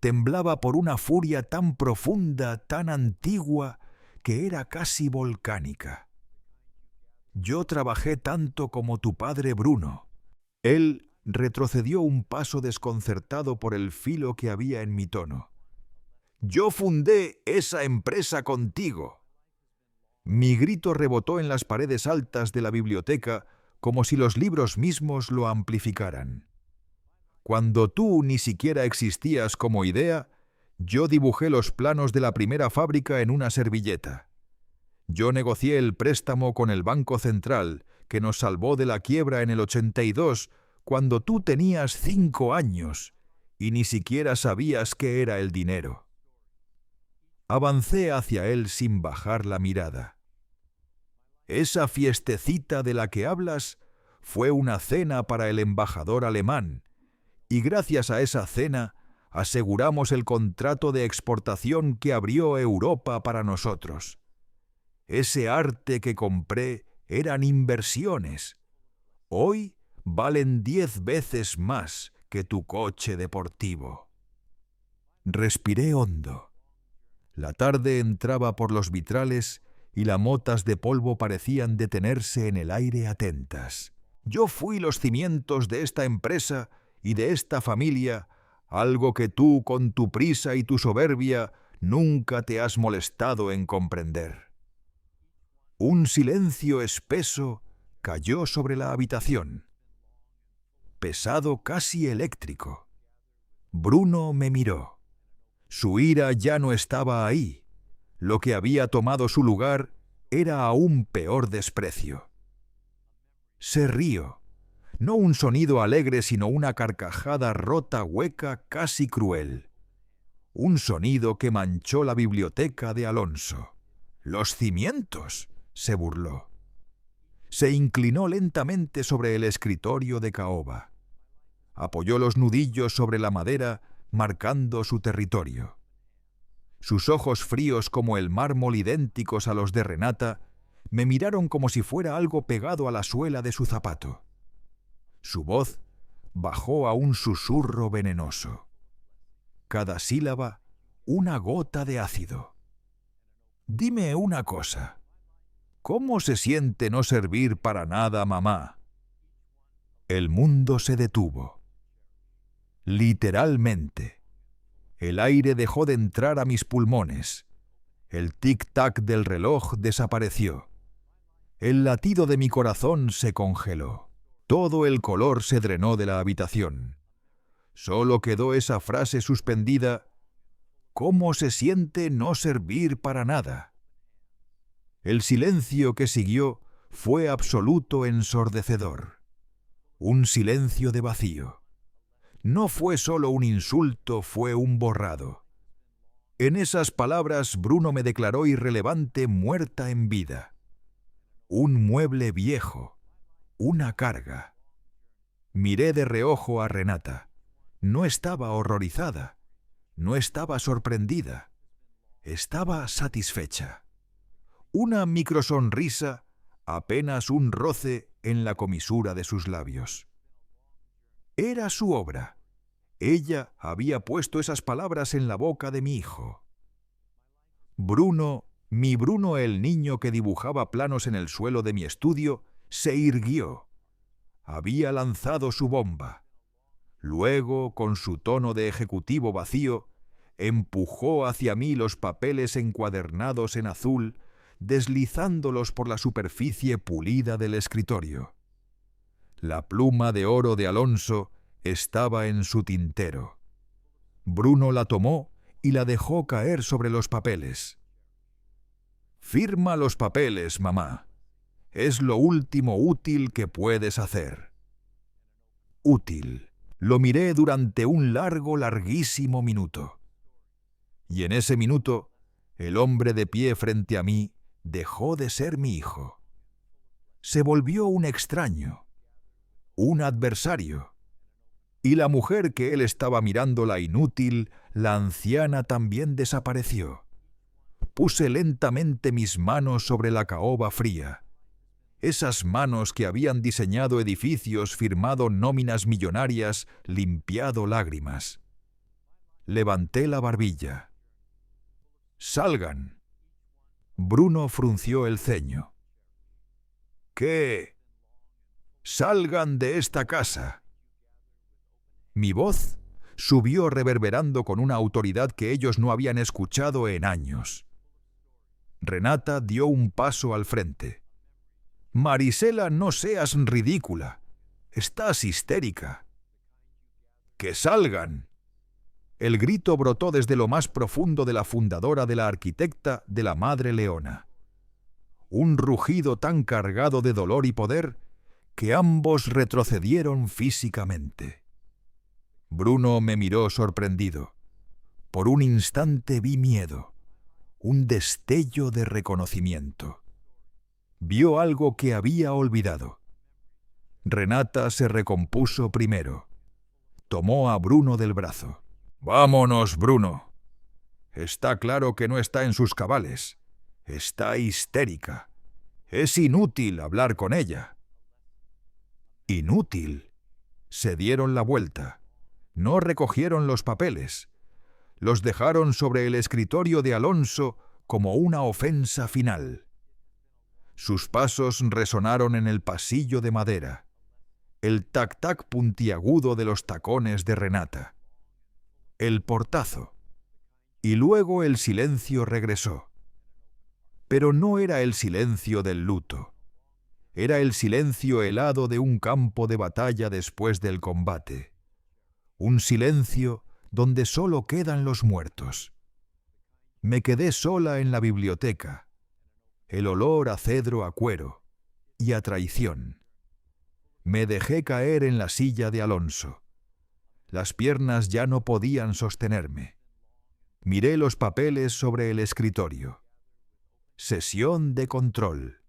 temblaba por una furia tan profunda, tan antigua, que era casi volcánica. Yo trabajé tanto como tu padre Bruno. Él retrocedió un paso desconcertado por el filo que había en mi tono. Yo fundé esa empresa contigo. Mi grito rebotó en las paredes altas de la biblioteca como si los libros mismos lo amplificaran. Cuando tú ni siquiera existías como idea, yo dibujé los planos de la primera fábrica en una servilleta. Yo negocié el préstamo con el Banco Central, que nos salvó de la quiebra en el 82, cuando tú tenías 5 años y ni siquiera sabías qué era el dinero. Avancé hacia él sin bajar la mirada. Esa fiestecita de la que hablas fue una cena para el embajador alemán, y gracias a esa cena aseguramos el contrato de exportación que abrió Europa para nosotros. Ese arte que compré eran inversiones. Hoy valen 10 veces más que tu coche deportivo. Respiré hondo. La tarde entraba por los vitrales y las motas de polvo parecían detenerse en el aire atentas. Yo fui los cimientos de esta empresa y de esta familia, algo que tú, con tu prisa y tu soberbia, nunca te has molestado en comprender. Un silencio espeso cayó sobre la habitación, pesado, casi eléctrico. Bruno me miró. Su ira ya no estaba ahí. Lo que había tomado su lugar era aún peor desprecio. Se rió. No un sonido alegre, sino una carcajada rota, hueca, casi cruel. Un sonido que manchó la biblioteca de Alonso. «¡Los cimientos!», se burló. Se inclinó lentamente sobre el escritorio de caoba. Apoyó los nudillos sobre la madera, marcando su territorio. Sus ojos fríos como el mármol, idénticos a los de Renata, me miraron como si fuera algo pegado a la suela de su zapato. Su voz bajó a un susurro venenoso. Cada sílaba, una gota de ácido. «Dime una cosa. ¿Cómo se siente no servir para nada, mamá?» El mundo se detuvo. Literalmente. El aire dejó de entrar a mis pulmones. El tic-tac del reloj desapareció. El latido de mi corazón se congeló. Todo el color se drenó de la habitación. Solo quedó esa frase suspendida: «¿Cómo se siente no servir para nada?». El silencio que siguió fue absoluto, ensordecedor. Un silencio de vacío. No fue solo un insulto, fue un borrado. En esas palabras Bruno me declaró irrelevante, muerta en vida. Un mueble viejo, una carga. Miré de reojo a Renata. No estaba horrorizada, no estaba sorprendida, estaba satisfecha. Una microsonrisa, apenas un roce en la comisura de sus labios. Era su obra. Ella había puesto esas palabras en la boca de mi hijo. Bruno, mi Bruno, el niño que dibujaba planos en el suelo de mi estudio, se irguió. Había lanzado su bomba. Luego, con su tono de ejecutivo vacío, empujó hacia mí los papeles encuadernados en azul, deslizándolos por la superficie pulida del escritorio. La pluma de oro de Alonso estaba en su tintero. Bruno la tomó y la dejó caer sobre los papeles. «Firma los papeles, mamá. Es lo último útil que puedes hacer». Útil. Lo miré durante un larguísimo minuto. Y en ese minuto, el hombre de pie frente a mí dejó de ser mi hijo. Se volvió un extraño, un adversario. Y la mujer que él estaba mirando, la inútil, la anciana, también desapareció. Puse lentamente mis manos sobre la caoba fría. Esas manos que habían diseñado edificios, firmado nóminas millonarias, limpiado lágrimas. Levanté la barbilla. «Salgan». Bruno frunció el ceño. «¿Qué? Salgan de esta casa». Mi voz subió reverberando con una autoridad que ellos no habían escuchado en años. Renata dio un paso al frente. «Marisela, no seas ridícula. Estás histérica». «¡Que salgan!». El grito brotó desde lo más profundo de la fundadora de la arquitecta de la Madre Leona. Un rugido tan cargado de dolor y poder que ambos retrocedieron físicamente. Bruno me miró sorprendido. Por un instante vi miedo, un destello de reconocimiento. Vio algo que había olvidado. Renata se recompuso primero. Tomó a Bruno del brazo. «Vámonos, Bruno. Está claro que no está en sus cabales. Está histérica. Es inútil hablar con ella». «¿Inútil?». Se dieron la vuelta. No recogieron los papeles. Los dejaron sobre el escritorio de Alonso como una ofensa final. Sus pasos resonaron en el pasillo de madera. El tac-tac puntiagudo de los tacones de Renata. El portazo. Y luego el silencio regresó. Pero no era el silencio del luto. Era el silencio helado de un campo de batalla después del combate. Un silencio donde solo quedan los muertos. Me quedé sola en la biblioteca. El olor a cedro a cuero y a traición. Me dejé caer en la silla de Alonso. Las piernas ya no podían sostenerme. Miré los papeles sobre el escritorio. Sesión de control.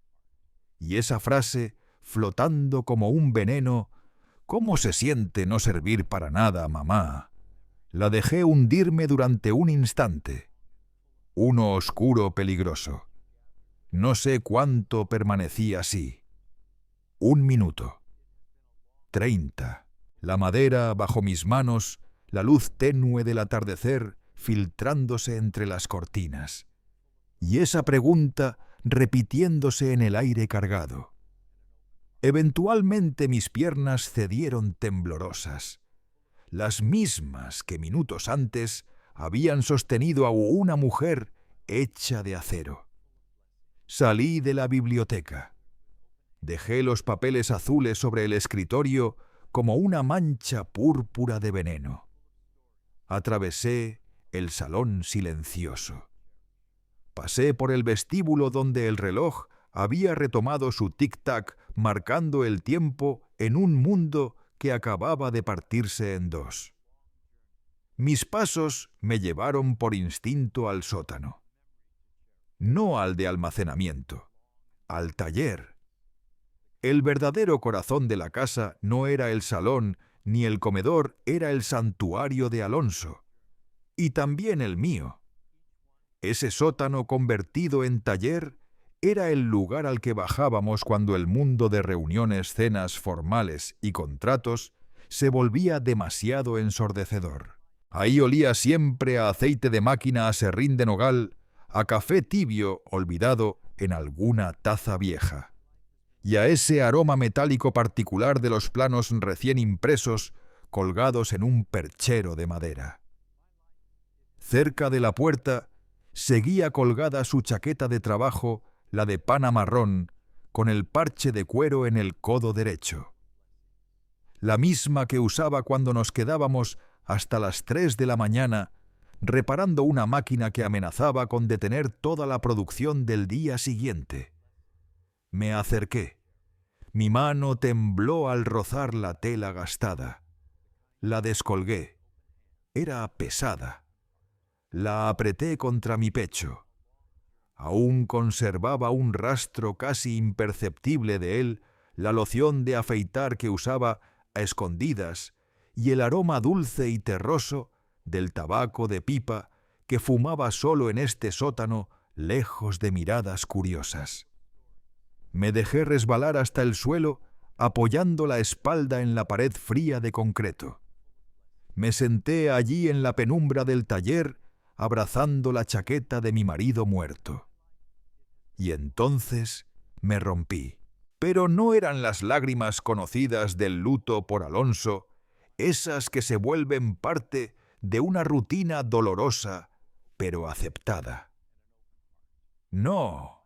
Y esa frase, flotando como un veneno: «¿Cómo se siente no servir para nada, mamá?». La dejé hundirme durante un instante. Uno oscuro, peligroso. No sé cuánto permanecí así. 1 minuto. 30. La madera bajo mis manos, la luz tenue del atardecer filtrándose entre las cortinas. Y esa pregunta repitiéndose en el aire cargado. Eventualmente mis piernas cedieron temblorosas, las mismas que minutos antes habían sostenido a una mujer hecha de acero. Salí de la biblioteca. Dejé los papeles azules sobre el escritorio como una mancha púrpura de veneno. Atravesé el salón silencioso. Pasé por el vestíbulo donde el reloj había retomado su tic-tac, marcando el tiempo en un mundo que acababa de partirse en dos. Mis pasos me llevaron por instinto al sótano. No al de almacenamiento, al taller. El verdadero corazón de la casa no era el salón ni el comedor, era el santuario de Alonso. Y también el mío. Ese sótano convertido en taller era el lugar al que bajábamos cuando el mundo de reuniones, cenas formales y contratos se volvía demasiado ensordecedor. Ahí olía siempre a aceite de máquina, a serrín de nogal, a café tibio olvidado en alguna taza vieja, y a ese aroma metálico particular de los planos recién impresos colgados en un perchero de madera. Cerca de la puerta seguía colgada su chaqueta de trabajo, la de pana marrón, con el parche de cuero en el codo derecho. La misma que usaba cuando nos quedábamos hasta las 3 de la mañana reparando una máquina que amenazaba con detener toda la producción del día siguiente. Me acerqué. Mi mano tembló al rozar la tela gastada. La descolgué. Era pesada. La apreté contra mi pecho. Aún conservaba un rastro casi imperceptible de él, la loción de afeitar que usaba a escondidas y el aroma dulce y terroso del tabaco de pipa que fumaba solo en este sótano, lejos de miradas curiosas. Me dejé resbalar hasta el suelo, apoyando la espalda en la pared fría de concreto. Me senté allí en la penumbra del taller, abrazando la chaqueta de mi marido muerto. Y entonces me rompí. Pero no eran las lágrimas conocidas del luto por Alonso, esas que se vuelven parte de una rutina dolorosa, pero aceptada. No.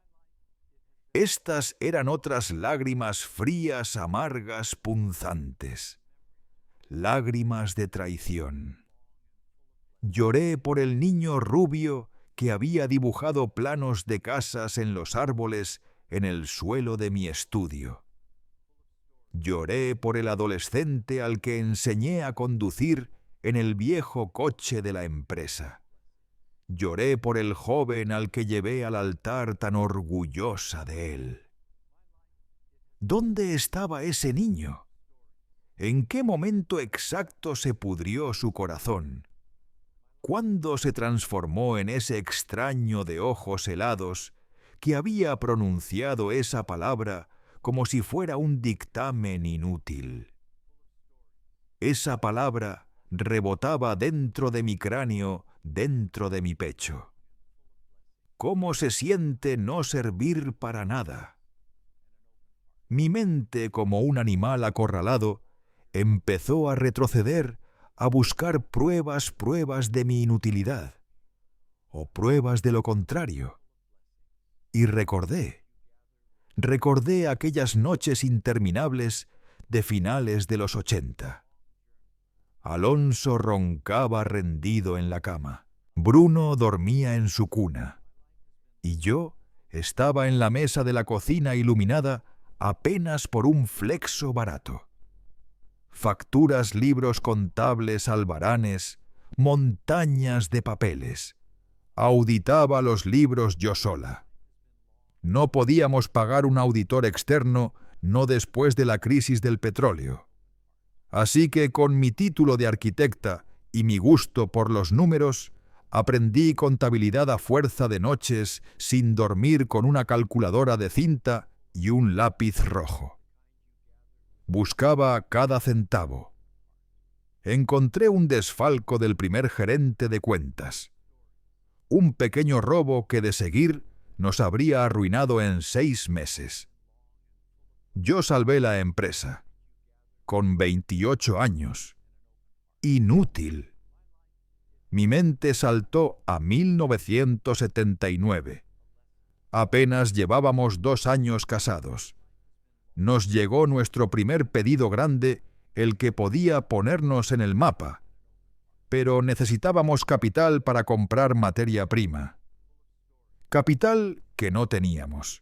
Estas eran otras lágrimas frías, amargas, punzantes. Lágrimas de traición. Lloré por el niño rubio que había dibujado planos de casas en los árboles en el suelo de mi estudio. Lloré por el adolescente al que enseñé a conducir en el viejo coche de la empresa. Lloré por el joven al que llevé al altar tan orgullosa de él. ¿Dónde estaba ese niño? ¿En qué momento exacto se pudrió su corazón? ¿Cuándo se transformó en ese extraño de ojos helados que había pronunciado esa palabra como si fuera un dictamen inútil? Esa palabra rebotaba dentro de mi cráneo, dentro de mi pecho. ¿Cómo se siente no servir para nada? Mi mente, como un animal acorralado, empezó a retroceder, a buscar pruebas de mi inutilidad, o pruebas de lo contrario. Y recordé aquellas noches interminables de finales de los 80. Alonso roncaba rendido en la cama. Bruno dormía en su cuna. Y yo estaba en la mesa de la cocina iluminada apenas por un flexo barato. Facturas, libros contables, albaranes, montañas de papeles. Auditaba los libros yo sola. No podíamos pagar un auditor externo, no después de la crisis del petróleo. Así que con mi título de arquitecta y mi gusto por los números, aprendí contabilidad a fuerza de noches sin dormir con una calculadora de cinta y un lápiz rojo. Buscaba cada centavo. Encontré un desfalco del primer gerente de cuentas. Un pequeño robo que de seguir nos habría arruinado en 6 meses. Yo salvé la empresa. Con 28 años. Inútil. Mi mente saltó a 1979. Apenas llevábamos 2 años casados. Nos llegó nuestro primer pedido grande, el que podía ponernos en el mapa. Pero necesitábamos capital para comprar materia prima. Capital que no teníamos.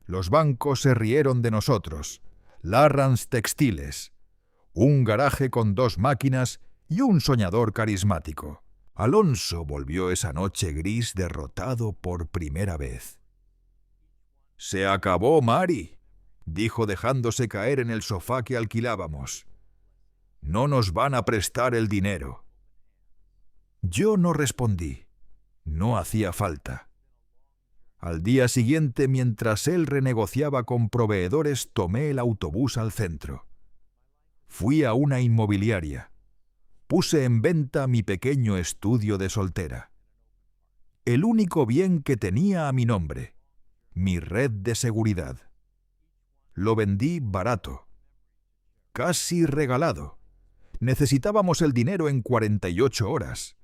Los bancos se rieron de nosotros. Larrans Textiles. Un garaje con 2 máquinas y un soñador carismático. Alonso volvió esa noche gris derrotado por primera vez. «Se acabó, Mari», dijo dejándose caer en el sofá que alquilábamos. «No nos van a prestar el dinero». Yo no respondí. No hacía falta. Al día siguiente, mientras él renegociaba con proveedores, tomé el autobús al centro. Fui a una inmobiliaria. Puse en venta mi pequeño estudio de soltera. El único bien que tenía a mi nombre, mi red de seguridad. Lo vendí barato, casi regalado. Necesitábamos el dinero en 48 horas.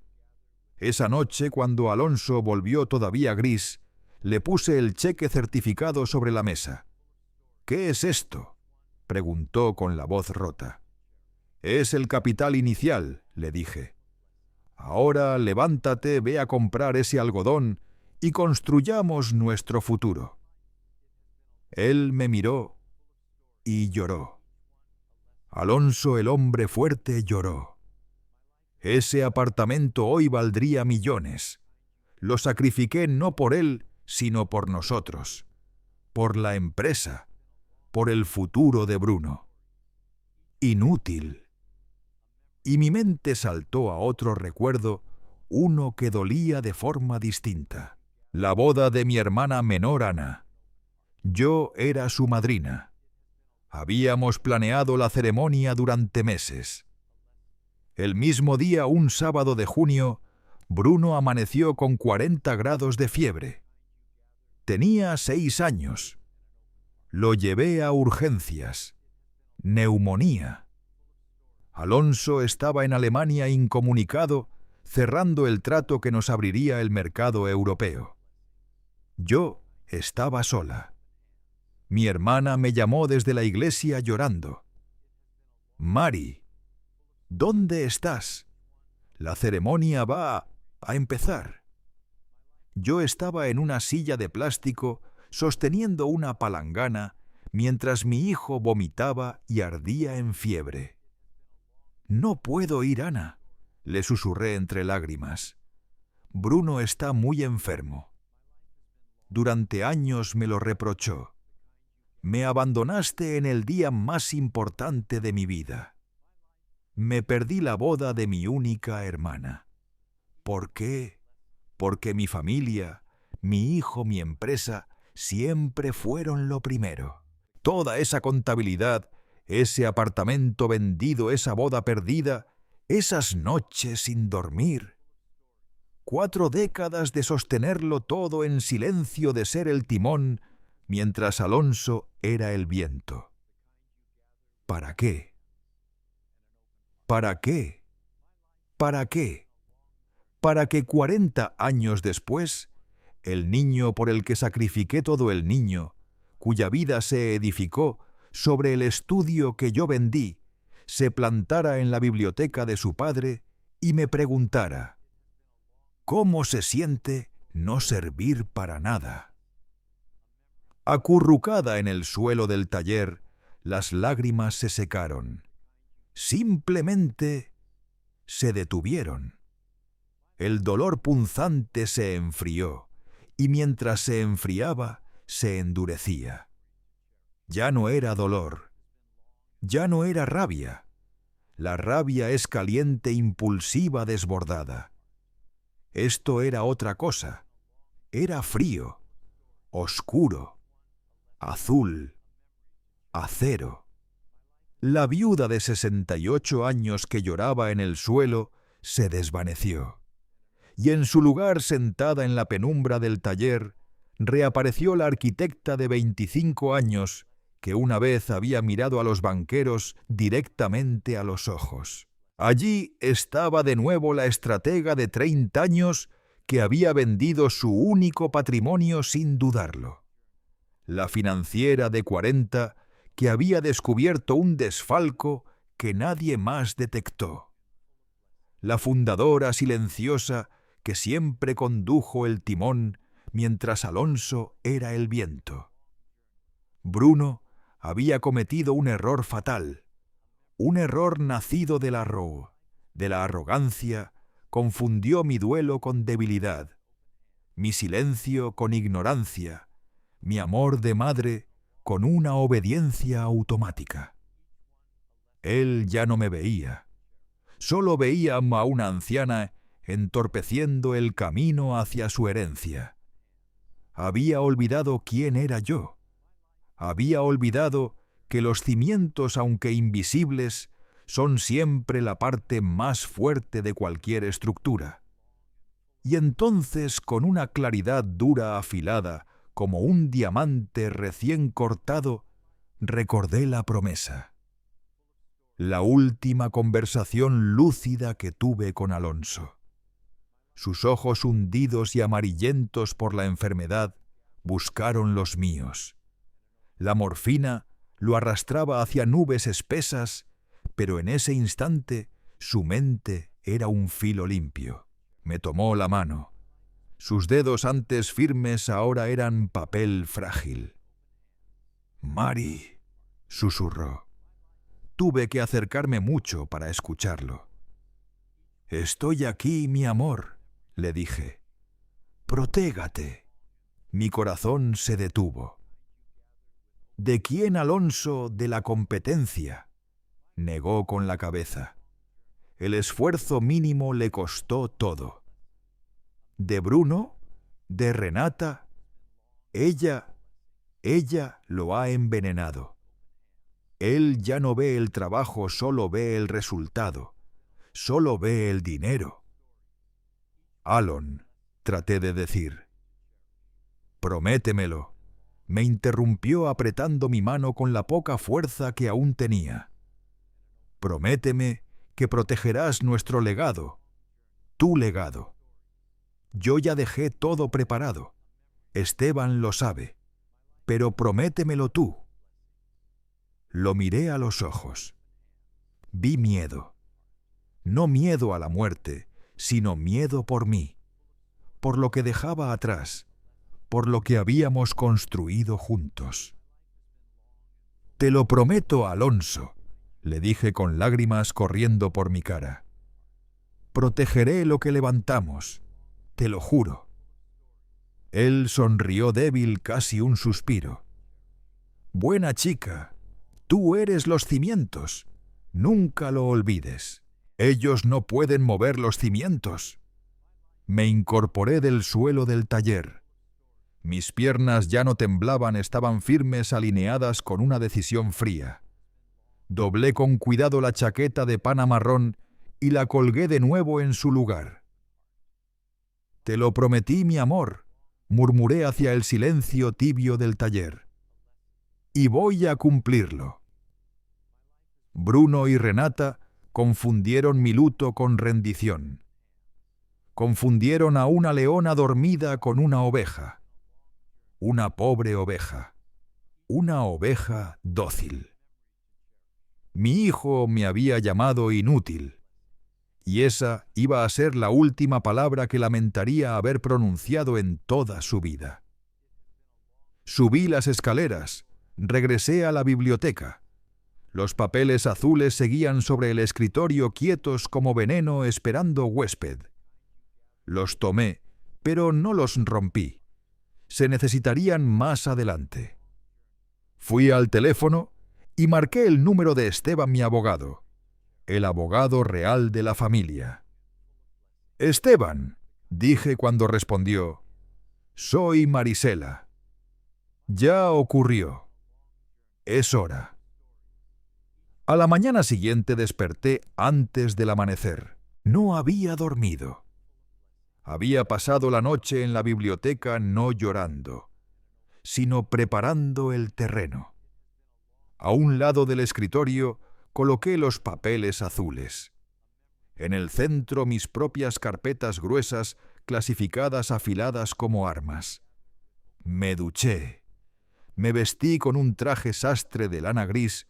Esa noche, cuando Alonso volvió todavía gris, le puse el cheque certificado sobre la mesa. «¿Qué es esto?», preguntó con la voz rota. «Es el capital inicial», le dije. «Ahora levántate, ve a comprar ese algodón y construyamos nuestro futuro». Él me miró y lloró. Alonso, el hombre fuerte, lloró. Ese apartamento hoy valdría millones. Lo sacrifiqué no por él, sino por nosotros, por la empresa, por el futuro de Bruno. Inútil. Y mi mente saltó a otro recuerdo, uno que dolía de forma distinta. La boda de mi hermana menor Ana. Yo era su madrina. Habíamos planeado la ceremonia durante meses. El mismo día, un sábado de junio, Bruno amaneció con 40 grados de fiebre. Tenía 6 años. Lo llevé a urgencias. Neumonía. Alonso estaba en Alemania incomunicado, cerrando el trato que nos abriría el mercado europeo. Yo estaba sola. Mi hermana me llamó desde la iglesia llorando. «Mari, ¿dónde estás? La ceremonia va a empezar». Yo estaba en una silla de plástico sosteniendo una palangana mientras mi hijo vomitaba y ardía en fiebre. «No puedo ir, Ana», le susurré entre lágrimas. «Bruno está muy enfermo». Durante años me lo reprochó. «Me abandonaste en el día más importante de mi vida. Me perdí la boda de mi única hermana. ¿Por qué? Porque mi familia, mi hijo, mi empresa, siempre fueron lo primero. Toda esa contabilidad, ese apartamento vendido, esa boda perdida, esas noches sin dormir. 4 décadas de sostenerlo todo en silencio, de ser el timón, mientras Alonso era el viento. ¿Para qué? ¿Para qué? ¿Para qué? Para que 40 años después, el niño por el que sacrifiqué todo, el niño, cuya vida se edificó sobre el estudio que yo vendí, se plantara en la biblioteca de su padre y me preguntara: ¿cómo se siente no servir para nada? Acurrucada en el suelo del taller, las lágrimas se secaron. Simplemente se detuvieron. El dolor punzante se enfrió, y mientras se enfriaba, se endurecía. Ya no era dolor, ya no era rabia. La rabia es caliente, impulsiva, desbordada. Esto era otra cosa. Era frío, oscuro, azul, acero. La viuda de 68 años que lloraba en el suelo se desvaneció. Y en su lugar, sentada en la penumbra del taller, reapareció la arquitecta de 25 años que una vez había mirado a los banqueros directamente a los ojos. Allí estaba de nuevo la estratega de 30 años que había vendido su único patrimonio sin dudarlo. La financiera de 40 que había descubierto un desfalco que nadie más detectó. La fundadora silenciosa que siempre condujo el timón mientras Alonso era el viento. Bruno había cometido un error fatal, un error nacido de la arrogancia, confundió mi duelo con debilidad, mi silencio con ignorancia, mi amor de madre con una obediencia automática. Él ya no me veía, solo veía a una anciana entorpeciendo el camino hacia su herencia. Había olvidado quién era yo. Había olvidado que los cimientos, aunque invisibles, son siempre la parte más fuerte de cualquier estructura. Y entonces, con una claridad dura afilada, como un diamante recién cortado, recordé la promesa. La última conversación lúcida que tuve con Alonso. Sus ojos hundidos y amarillentos por la enfermedad buscaron los míos. La morfina lo arrastraba hacia nubes espesas, pero en ese instante su mente era un filo limpio. Me tomó la mano. Sus dedos antes firmes ahora eran papel frágil. «Mari», susurró. Tuve que acercarme mucho para escucharlo. «Estoy aquí, mi amor», le dije. «Protégate». Mi corazón se detuvo. «¿De quién, Alonso? De la competencia», negó con la cabeza. El esfuerzo mínimo le costó todo. ¿De Bruno? ¿De Renata? Ella lo ha envenenado. Él ya no ve el trabajo, solo ve el resultado. solo ve el dinero. Alon, traté de decir. Prométemelo, me interrumpió apretando mi mano con la poca fuerza que aún tenía. Prométeme que protegerás nuestro legado, tu legado. Yo ya dejé todo preparado. Esteban lo sabe, pero prométemelo tú. Lo miré a los ojos. Vi miedo. No miedo a la muerte, sino miedo por mí, por lo que dejaba atrás, por lo que habíamos construido juntos. Te lo prometo, Alonso, le dije con lágrimas corriendo por mi cara. Protegeré lo que levantamos, te lo juro. Él sonrió débil, casi un suspiro. Buena chica, tú eres los cimientos. Nunca lo olvides. Ellos no pueden mover los cimientos. Me incorporé del suelo del taller. Mis piernas ya no temblaban, estaban firmes, alineadas con una decisión fría. Doblé con cuidado la chaqueta de pana marrón y la colgué de nuevo en su lugar. Te lo prometí, mi amor, murmuré hacia el silencio tibio del taller. Y voy a cumplirlo. Bruno y Renata confundieron mi luto con rendición. Confundieron a una leona dormida con una oveja. Una pobre oveja. Una oveja dócil. Mi hijo me había llamado inútil, y esa iba a ser la última palabra que lamentaría haber pronunciado en toda su vida. Subí las escaleras, regresé a la biblioteca. Los papeles azules seguían sobre el escritorio quietos como veneno esperando huésped. Los tomé, pero no los rompí. Se necesitarían más adelante. Fui al teléfono y marqué el número de Esteban, mi abogado, el abogado real de la familia. Esteban, dije cuando respondió, soy Marisela. Ya ocurrió. Es hora. A la mañana siguiente desperté antes del amanecer. No había dormido. Había pasado la noche en la biblioteca no llorando, sino preparando el terreno. A un lado del escritorio coloqué los papeles azules. En el centro mis propias carpetas gruesas clasificadas afiladas como armas. Me duché. Me vestí con un traje sastre de lana gris,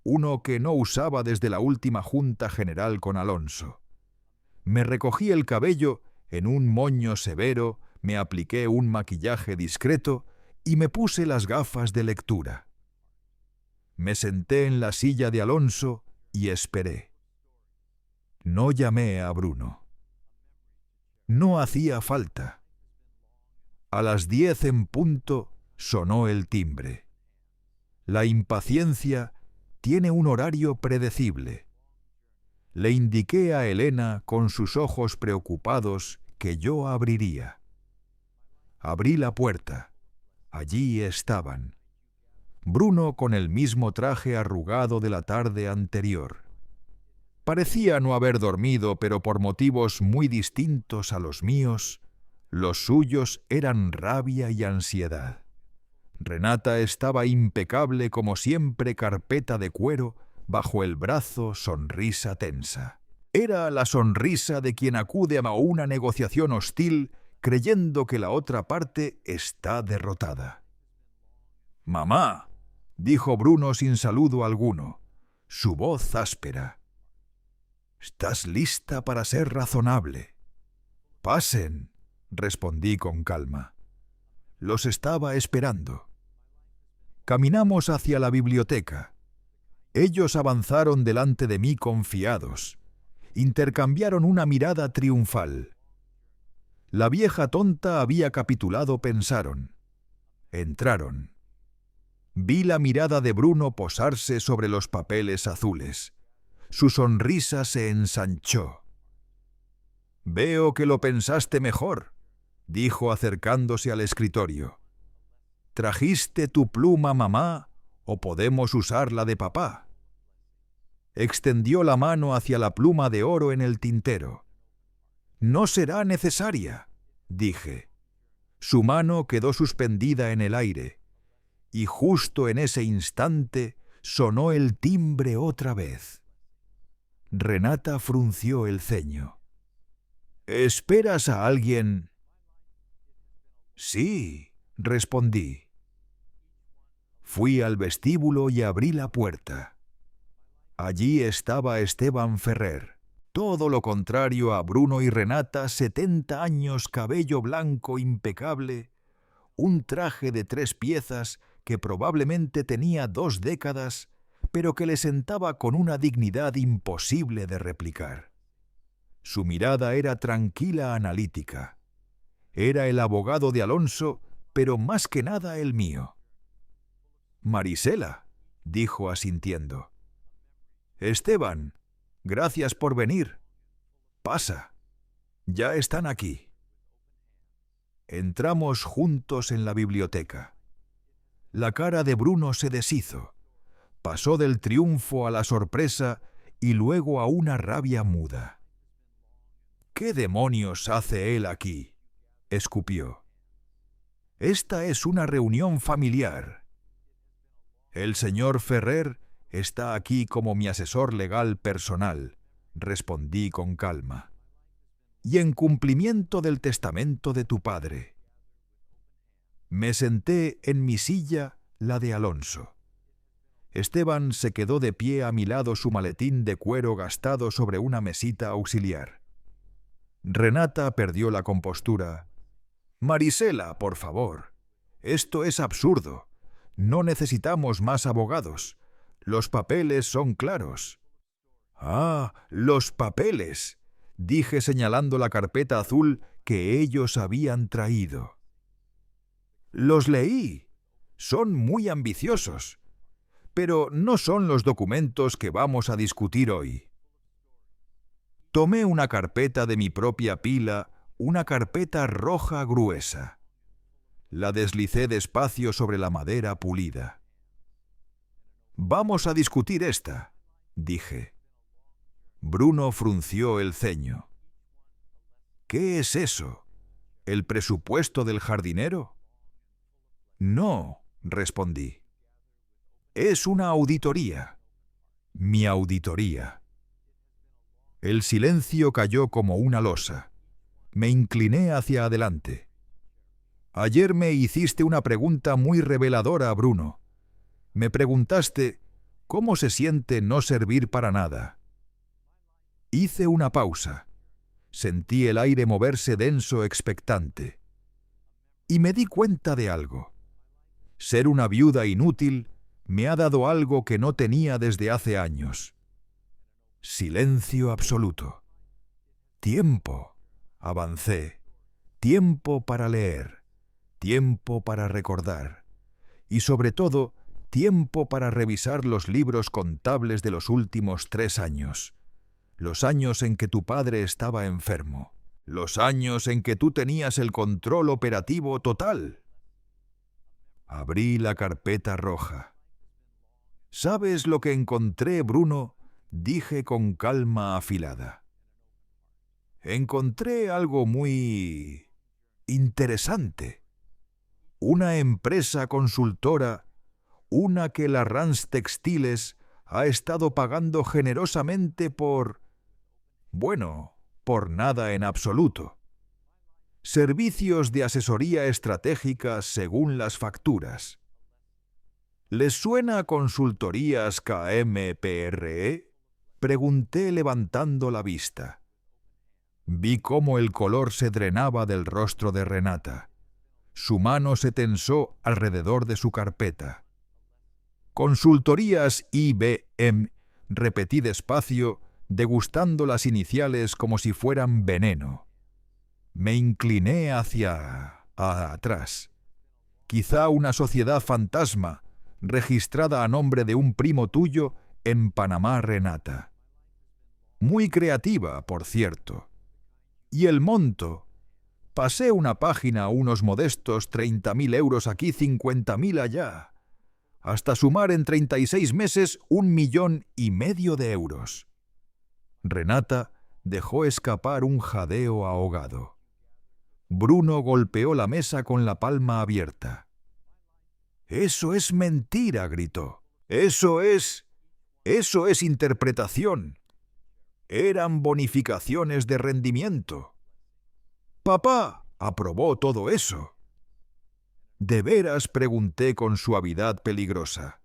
uno que no usaba desde la última junta general con Alonso. Me recogí el cabello en un moño severo, me apliqué un maquillaje discreto y me puse las gafas de lectura. Me senté en la silla de Alonso y esperé. No llamé a Bruno. No hacía falta. A las 10 en punto sonó el timbre. La impaciencia tiene un horario predecible. Le indiqué a Elena con sus ojos preocupados que yo abriría. Abrí la puerta. Allí estaban. Bruno con el mismo traje arrugado de la tarde anterior. Parecía no haber dormido, pero por motivos muy distintos a los míos, los suyos eran rabia y ansiedad. Renata estaba impecable como siempre, carpeta de cuero, bajo el brazo, sonrisa tensa. Era la sonrisa de quien acude a una negociación hostil creyendo que la otra parte está derrotada. «Mamá», dijo Bruno sin saludo alguno, su voz áspera. «¿Estás lista para ser razonable?» «Pasen», respondí con calma. Los estaba esperando. Caminamos hacia la biblioteca. Ellos avanzaron delante de mí confiados. Intercambiaron una mirada triunfal. La vieja tonta había capitulado, pensaron. Entraron. Vi la mirada de Bruno posarse sobre los papeles azules. Su sonrisa se ensanchó. «Veo que lo pensaste mejor», dijo acercándose al escritorio. «¿Trajiste tu pluma, mamá, o podemos usar la de papá?» Extendió la mano hacia la pluma de oro en el tintero. «No será necesaria», dije. Su mano quedó suspendida en el aire, y justo en ese instante sonó el timbre otra vez. Renata frunció el ceño. «¿Esperas a alguien?» «Sí», respondí. Fui al vestíbulo y abrí la puerta. Allí estaba Esteban Ferrer, todo lo contrario a Bruno y Renata, 70 años, cabello blanco impecable, un traje de 3 piezas que probablemente tenía 2 décadas, pero que le sentaba con una dignidad imposible de replicar. Su mirada era tranquila, analítica. Era el abogado de Alonso, pero más que nada el mío. «Marisela», dijo asintiendo. «Esteban, gracias por venir. Pasa. Ya están aquí». Entramos juntos en la biblioteca. La cara de Bruno se deshizo. Pasó del triunfo a la sorpresa y luego a una rabia muda. «¿Qué demonios hace él aquí?», escupió. «Esta es una reunión familiar. El señor Ferrer está aquí como mi asesor legal personal», respondí con calma. «Y en cumplimiento del testamento de tu padre». Me senté en mi silla, la de Alonso. Esteban se quedó de pie a mi lado, su maletín de cuero gastado sobre una mesita auxiliar. Renata perdió la compostura. «Marisela, por favor. Esto es absurdo. No necesitamos más abogados. Los papeles son claros». «Ah, los papeles», dije señalando la carpeta azul que ellos habían traído. «Los leí. Son muy ambiciosos. Pero no son los documentos que vamos a discutir hoy». Tomé una carpeta de mi propia pila, una carpeta roja gruesa. La deslicé despacio sobre la madera pulida. «Vamos a discutir esta», dije. Bruno frunció el ceño. «¿Qué es eso? ¿El presupuesto del jardinero?» «No», respondí. «Es una auditoría. Mi auditoría». El silencio cayó como una losa. Me incliné hacia adelante. «Ayer me hiciste una pregunta muy reveladora, Bruno. Me preguntaste cómo se siente no servir para nada». Hice una pausa. Sentí el aire moverse denso, expectante. Y me di cuenta de algo. Ser una viuda inútil me ha dado algo que no tenía desde hace años. Silencio absoluto. Tiempo, avancé. Tiempo para leer. Tiempo para recordar. Y sobre todo, tiempo para revisar los libros contables de los últimos 3 años. Los años en que tu padre estaba enfermo. Los años en que tú tenías el control operativo total. Abrí la carpeta roja. «¿Sabes lo que encontré, Bruno?», dije con calma afilada. «Encontré algo muy interesante. Una empresa consultora, una que la Rans Textiles ha estado pagando generosamente por nada en absoluto. Servicios de asesoría estratégica según las facturas. ¿Les suena Consultorías KMPRE?», pregunté levantando la vista. Vi cómo el color se drenaba del rostro de Renata. Su mano se tensó alrededor de su carpeta. «Consultorías IBM», repetí despacio, degustando las iniciales como si fueran veneno. Me incliné hacia atrás. Quizá una sociedad fantasma, registrada a nombre de un primo tuyo en Panamá, Renata. Muy creativa, por cierto. Y el monto. Pasé una página a unos modestos 30.000 euros aquí, 50.000 allá. hasta sumar en 36 meses 1,5 millones de euros. Renata dejó escapar un jadeo ahogado. Bruno golpeó la mesa con la palma abierta. «¡Eso es mentira!», gritó. Eso es interpretación. Eran bonificaciones de rendimiento. Papá aprobó todo eso». «¿De veras?», pregunté con suavidad peligrosa.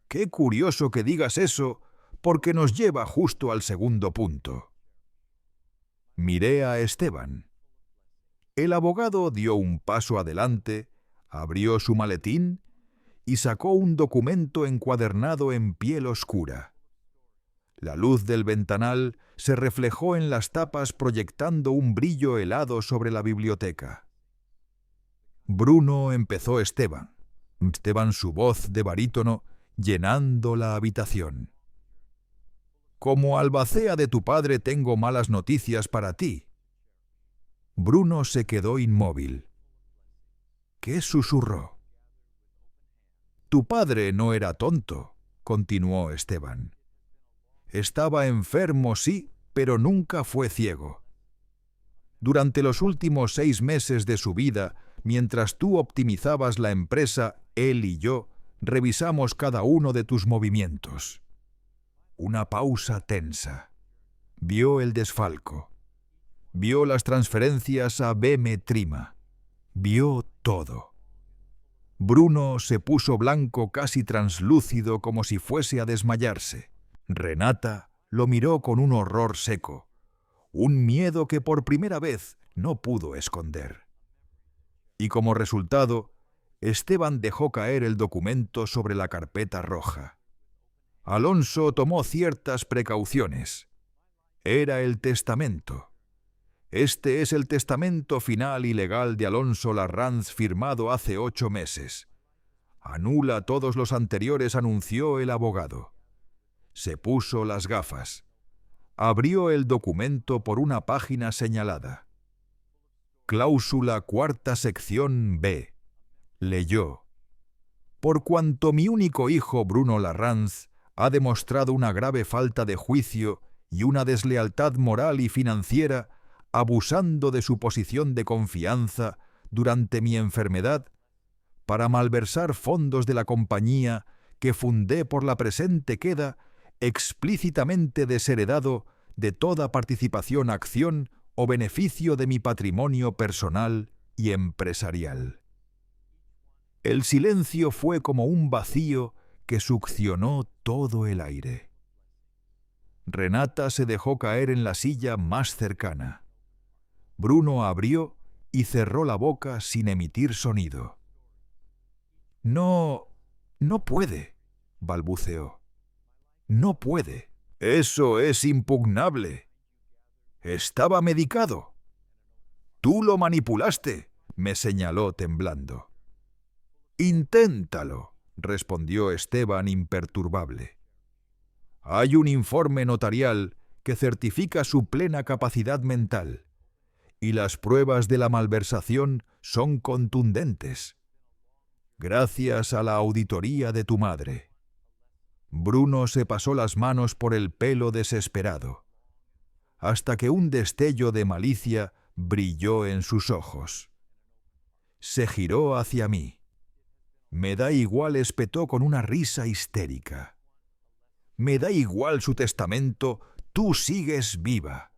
«Qué curioso que digas eso, porque nos lleva justo al segundo punto». Miré a Esteban. El abogado dio un paso adelante, abrió su maletín y sacó un documento encuadernado en piel oscura. La luz del ventanal se reflejó en las tapas proyectando un brillo helado sobre la biblioteca. «Bruno», empezó Esteban, su voz de barítono llenando la habitación. «Como albacea de tu padre tengo malas noticias para ti». Bruno se quedó inmóvil. ¿Qué susurró? «Tu padre no era tonto», continuó Esteban. «Estaba enfermo, sí, pero nunca fue ciego. Durante los últimos 6 meses de su vida, mientras tú optimizabas la empresa, él y yo revisamos cada uno de tus movimientos». Una pausa tensa. Vio el desfalco. Vio las transferencias a BM Trima. Vio todo. Bruno se puso blanco, casi translúcido, como si fuese a desmayarse. Renata lo miró con un horror seco, un miedo que por primera vez no pudo esconder. Y como resultado, Esteban dejó caer el documento sobre la carpeta roja. Alonso tomó ciertas precauciones. Era el testamento. Este es el testamento final y legal de Alonso Larranz, firmado hace 8 meses. Anula todos los anteriores, anunció el abogado. Se puso las gafas. Abrió el documento por una página señalada. Cláusula 4ª sección B. Leyó: «Por cuanto mi único hijo Bruno Larranz ha demostrado una grave falta de juicio y una deslealtad moral y financiera, abusando de su posición de confianza durante mi enfermedad, para malversar fondos de la compañía que fundé, por la presente queda explícitamente desheredado de toda participación, acción o beneficio de mi patrimonio personal y empresarial». El silencio fue como un vacío que succionó todo el aire. Renata se dejó caer en la silla más cercana. Bruno abrió y cerró la boca sin emitir sonido. «No puede», balbuceó. «No puede». «Eso es impugnable. Estaba medicado». «Tú lo manipulaste», me señaló temblando. «Inténtalo», respondió Esteban imperturbable. «Hay un informe notarial que certifica su plena capacidad mental, y las pruebas de la malversación son contundentes. Gracias a la auditoría de tu madre». Bruno se pasó las manos por el pelo desesperado, hasta que un destello de malicia brilló en sus ojos. Se giró hacia mí. «Me da igual», espetó con una risa histérica. «Me da igual su testamento, tú sigues viva.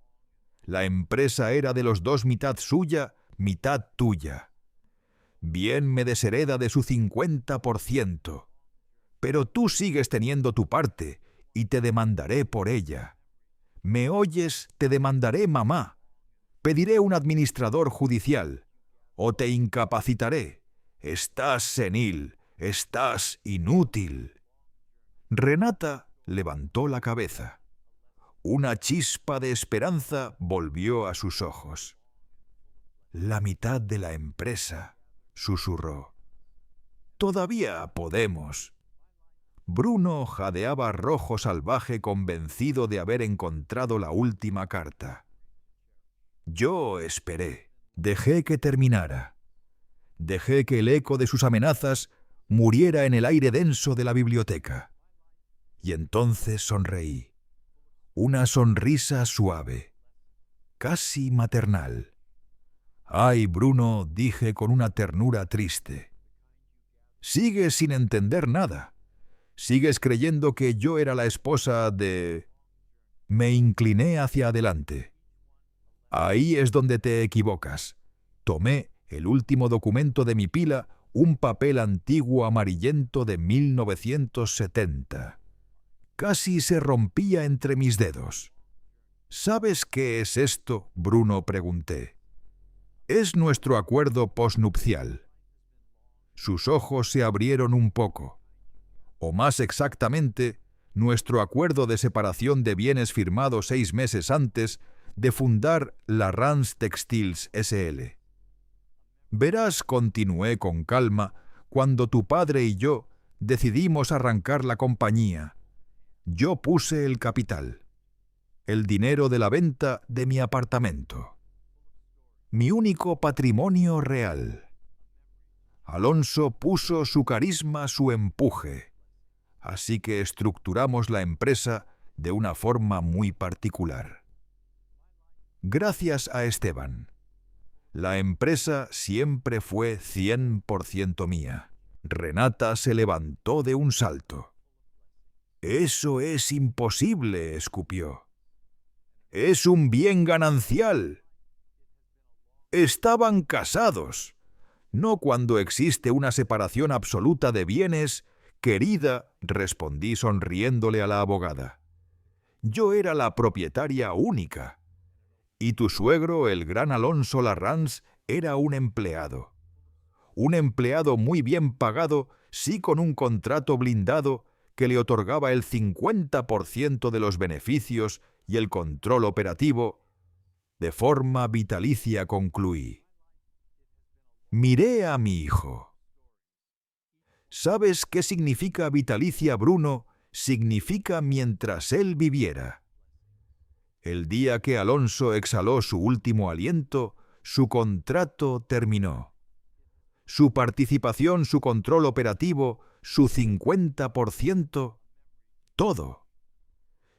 La empresa era de los 2, mitad suya, mitad tuya. Bien me deshereda de su 50%. Pero tú sigues teniendo tu parte y te demandaré por ella. ¿Me oyes? Te demandaré, mamá. Pediré un administrador judicial. O te incapacitaré. Estás senil, estás inútil». Renata levantó la cabeza. Una chispa de esperanza volvió a sus ojos. «La mitad de la empresa», susurró. «Todavía podemos». Bruno jadeaba rojo salvaje, convencido de haber encontrado la última carta. Yo esperé. Dejé que terminara. Dejé que el eco de sus amenazas muriera en el aire denso de la biblioteca. Y entonces sonreí. Una sonrisa suave, casi maternal. «Ay, Bruno», dije con una ternura triste. «Sigues sin entender nada. Sigues creyendo que yo era la esposa de...». Me incliné hacia adelante. «Ahí es donde te equivocas». Tomé el último documento de mi pila, un papel antiguo amarillento de 1970. Casi se rompía entre mis dedos. «¿Sabes qué es esto?», Bruno, pregunté. «Es nuestro acuerdo posnupcial». Sus ojos se abrieron un poco. O más exactamente, nuestro acuerdo de separación de bienes firmado 6 meses antes de fundar la Rance Textiles S.L. «Verás», continué con calma, «cuando tu padre y yo decidimos arrancar la compañía, yo puse el capital, el dinero de la venta de mi apartamento, mi único patrimonio real. Alonso puso su carisma, su empuje, así que estructuramos la empresa de una forma muy particular. Gracias a Esteban, la empresa siempre fue 100% mía». Renata se levantó de un salto. «Eso es imposible», escupió. «Es un bien ganancial». «Estaban casados, no cuando existe una separación absoluta de bienes, querida», respondí sonriéndole a la abogada. «Yo era la propietaria única. Y tu suegro, el gran Alonso Larrance, era un empleado. Un empleado muy bien pagado, sí, con un contrato blindado que le otorgaba el 50% de los beneficios y el control operativo. De forma vitalicia», concluí. Miré a mi hijo. «¿Sabes qué significa vitalicia, Bruno?» «Significa mientras él viviera». El día que Alonso exhaló su último aliento, su contrato terminó. Su participación, su control operativo, su 50%, todo.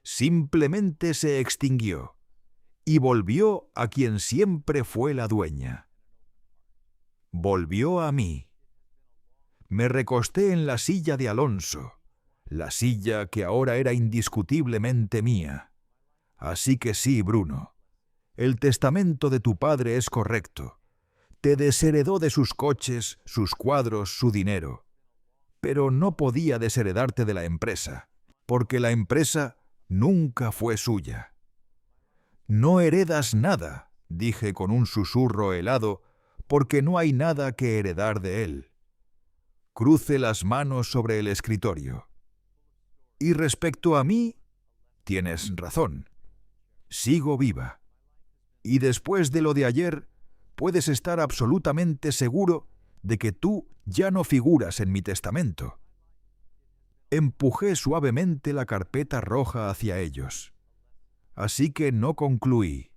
Simplemente se extinguió y volvió a quien siempre fue la dueña. Volvió a mí. Me recosté en la silla de Alonso, la silla que ahora era indiscutiblemente mía. Así que sí, Bruno, el testamento de tu padre es correcto. Te desheredó de sus coches, sus cuadros, su dinero. Pero no podía desheredarte de la empresa, porque la empresa nunca fue suya. «No heredas nada», dije con un susurro helado, «porque no hay nada que heredar de él». Cruce las manos sobre el escritorio. «Y respecto a mí, tienes razón. Sigo viva. Y después de lo de ayer, puedes estar absolutamente seguro de que tú ya no figuras en mi testamento». Empujé suavemente la carpeta roja hacia ellos. Así que no concluí.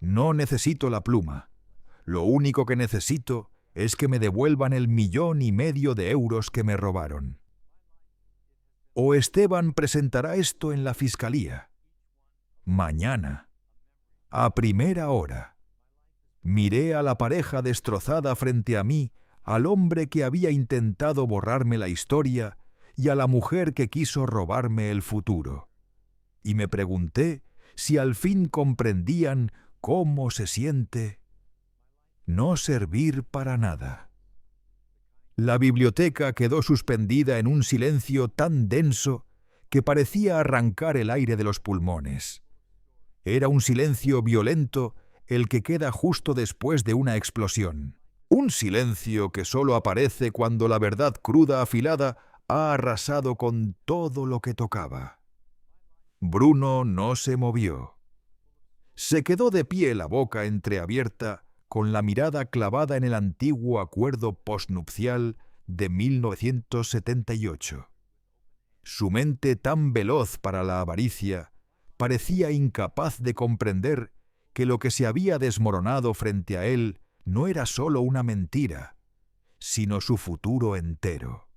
«No necesito la pluma. Lo único que necesito es que me devuelvan el 1,5 millones de euros que me robaron. O Esteban presentará esto en la fiscalía. Mañana, a primera hora». Miré a la pareja destrozada frente a mí, al hombre que había intentado borrarme la historia y a la mujer que quiso robarme el futuro. Y me pregunté si al fin comprendían cómo se siente no servir para nada. La biblioteca quedó suspendida en un silencio tan denso que parecía arrancar el aire de los pulmones. Era un silencio violento el que queda justo después de una explosión. Un silencio que solo aparece cuando la verdad cruda afilada ha arrasado con todo lo que tocaba. Bruno no se movió. Se quedó de pie, la boca entreabierta, con la mirada clavada en el antiguo acuerdo posnupcial de 1978. Su mente, tan veloz para la avaricia, parecía incapaz de comprender que lo que se había desmoronado frente a él no era solo una mentira, sino su futuro entero.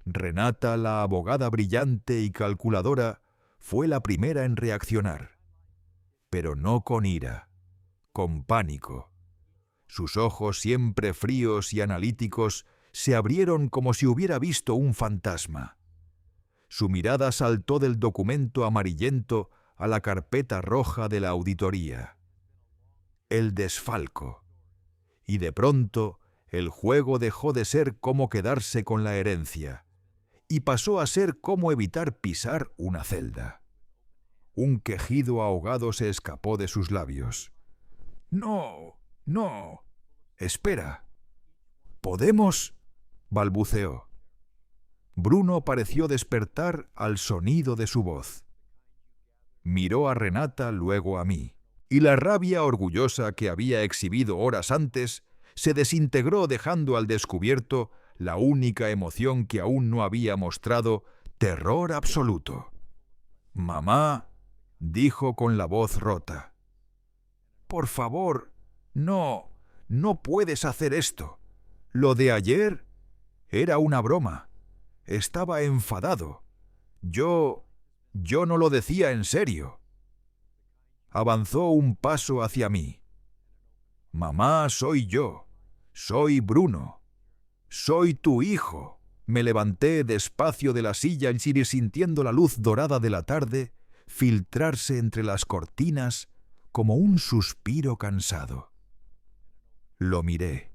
Renata, la abogada brillante y calculadora, fue la primera en reaccionar, pero no con ira, con pánico. Sus ojos, siempre fríos y analíticos, se abrieron como si hubiera visto un fantasma. Su mirada saltó del documento amarillento a la carpeta roja de la auditoría. El desfalco. Y de pronto, el juego dejó de ser cómo quedarse con la herencia y pasó a ser cómo evitar pisar una celda. Un quejido ahogado se escapó de sus labios. «No, no, espera. ¿Podemos?», balbuceó. Bruno pareció despertar al sonido de su voz. Miró a Renata, luego a mí, y la rabia orgullosa que había exhibido horas antes se desintegró dejando al descubierto la única emoción que aún no había mostrado: terror absoluto. «Mamá», dijo con la voz rota. «Por favor, no puedes hacer esto. Lo de ayer era una broma. Estaba enfadado. Yo no lo decía en serio». Avanzó un paso hacia mí. «Mamá, soy yo. Soy Bruno. Soy tu hijo». Me levanté despacio de la silla y sintiendo la luz dorada de la tarde filtrarse entre las cortinas como un suspiro cansado. Lo miré,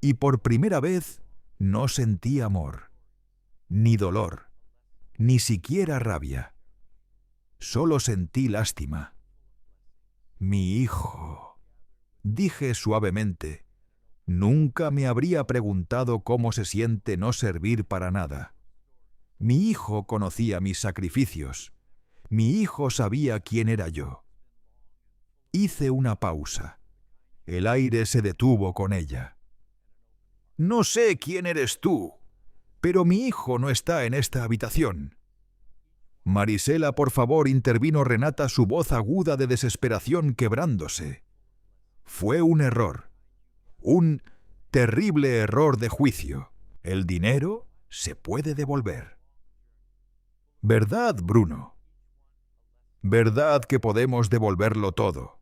y por primera vez no sentí amor, ni dolor, ni siquiera rabia. Solo sentí lástima. «Mi hijo», dije suavemente. Nunca me habría preguntado cómo se siente no servir para nada. Mi hijo conocía mis sacrificios. Mi hijo sabía quién era yo. Hice una pausa. El aire se detuvo con ella. «No sé quién eres tú, pero mi hijo no está en esta habitación». «Marisela, por favor», intervino Renata, su voz aguda de desesperación quebrándose. «Fue un error. Un terrible error de juicio. El dinero se puede devolver». «¿Verdad, Bruno? ¿Verdad que podemos devolverlo todo?»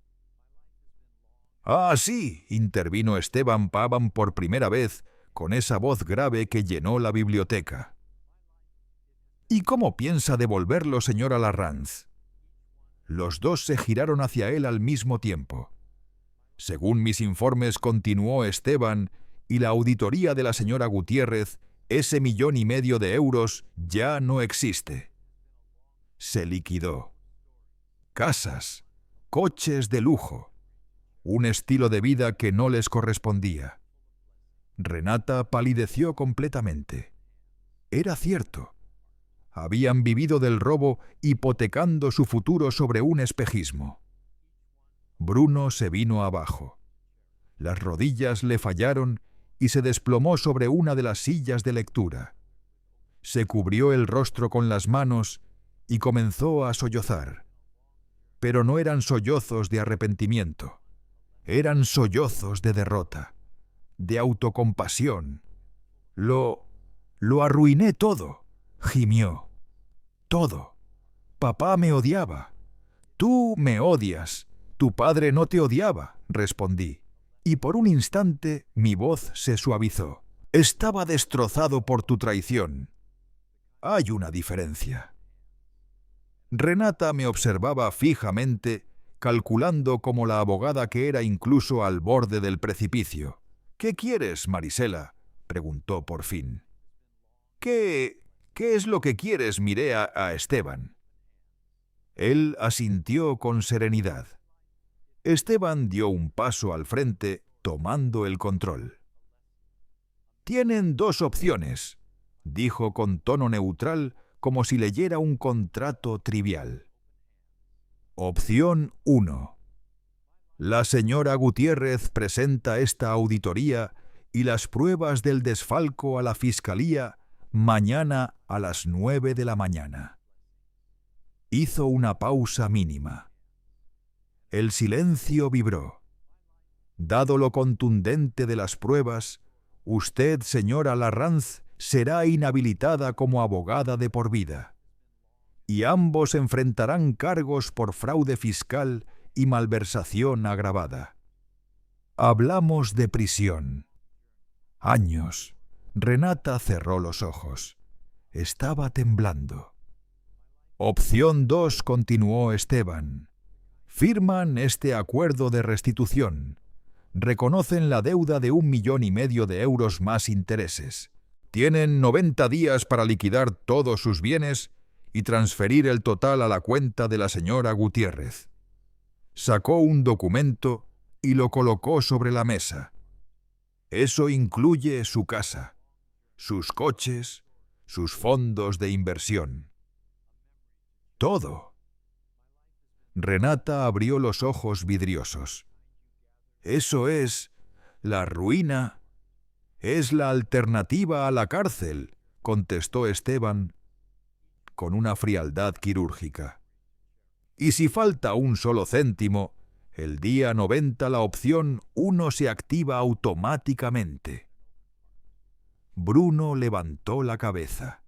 «Ah, sí», intervino Esteban Pavan por primera vez, con esa voz grave que llenó la biblioteca. «¿Y cómo piensa devolverlo, señora Larranz?» Los dos se giraron hacia él al mismo tiempo. «Según mis informes», continuó Esteban, «y la auditoría de la señora Gutiérrez, ese 1,5 millones de euros ya no existe. Se liquidó. Casas, coches de lujo, un estilo de vida que no les correspondía». Renata palideció completamente. Era cierto. Habían vivido del robo hipotecando su futuro sobre un espejismo. Bruno se vino abajo. Las rodillas le fallaron y se desplomó sobre una de las sillas de lectura. Se cubrió el rostro con las manos y comenzó a sollozar. Pero no eran sollozos de arrepentimiento. Eran sollozos de derrota, de autocompasión. Lo arruiné todo», gimió. «Todo. Papá me odiaba. Tú me odias. Tu padre no te odiaba», respondí, y por un instante mi voz se suavizó. «Estaba destrozado por tu traición. Hay una diferencia». Renata me observaba fijamente, calculando como la abogada que era incluso al borde del precipicio. «¿Qué quieres, Marisela?», preguntó por fin. ¿Qué es lo que quieres?», miré a Esteban. Él asintió con serenidad. Esteban dio un paso al frente, tomando el control. «Tienen 2 opciones», dijo con tono neutral, como si leyera un contrato trivial. «Opción 1. La señora Gutiérrez presenta esta auditoría y las pruebas del desfalco a la Fiscalía mañana a las 9 de la mañana». Hizo una pausa mínima. El silencio vibró. Dado lo contundente de las pruebas, Usted, señora Larranz, será inhabilitada como abogada de por vida, y ambos enfrentarán cargos por fraude fiscal y malversación agravada. Hablamos de prisión. Años. Renata cerró los ojos. Estaba temblando. Opción 2, continuó Esteban. Firman este acuerdo de restitución. Reconocen la deuda de 1,5 millones de euros más intereses. Tienen 90 días para liquidar todos sus bienes y transferir el total a la cuenta de la señora Gutiérrez. Sacó un documento y lo colocó sobre la mesa. Eso incluye su casa, sus coches, sus fondos de inversión. Todo. Renata abrió los ojos vidriosos. Eso es la ruina. Es la alternativa a la cárcel, contestó Esteban con una frialdad quirúrgica. Y si falta un solo céntimo, el día 90 la opción 1 se activa automáticamente. Bruno levantó la cabeza.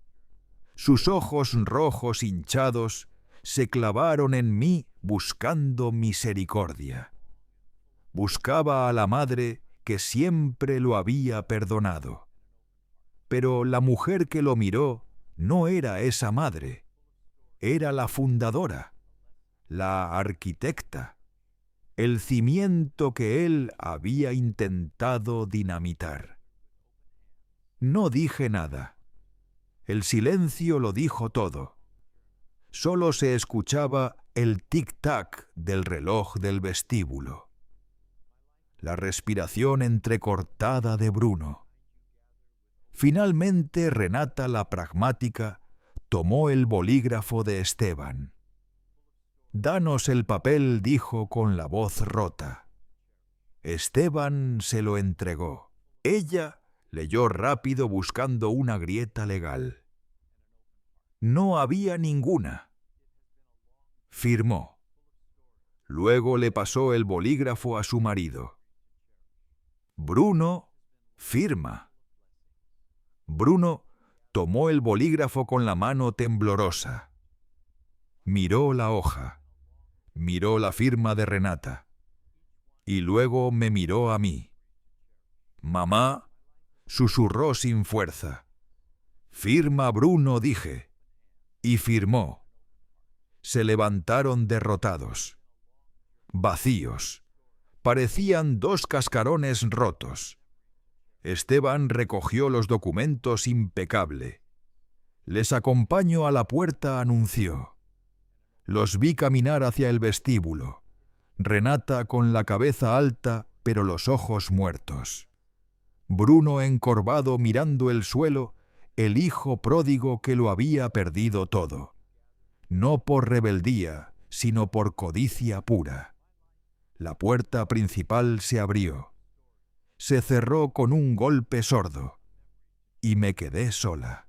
Sus ojos rojos hinchados se clavaron en mí buscando misericordia. Buscaba a la madre que siempre lo había perdonado. Pero la mujer que lo miró no era esa madre, era la fundadora, la arquitecta, el cimiento que él había intentado dinamitar. No dije nada. El silencio lo dijo todo. Solo se escuchaba el tic-tac del reloj del vestíbulo. La respiración entrecortada de Bruno. Finalmente Renata la pragmática tomó el bolígrafo de Esteban. «Danos el papel», dijo con la voz rota. Esteban se lo entregó. Ella leyó rápido buscando una grieta legal. No había ninguna. Firmó. Luego le pasó el bolígrafo a su marido. «Bruno, firma». Bruno tomó el bolígrafo con la mano temblorosa. Miró la hoja, miró la firma de Renata, y luego me miró a mí. «Mamá», susurró sin fuerza. «Firma, Bruno», dije, y firmó. Se levantaron derrotados. Vacíos. Parecían 2 cascarones rotos. Esteban recogió los documentos impecable. «Les acompaño a la puerta», anunció. Los vi caminar hacia el vestíbulo. Renata con la cabeza alta, pero los ojos muertos. Bruno encorvado mirando el suelo, el hijo pródigo que lo había perdido todo. No por rebeldía, sino por codicia pura. La puerta principal se abrió. Se cerró con un golpe sordo, y me quedé sola.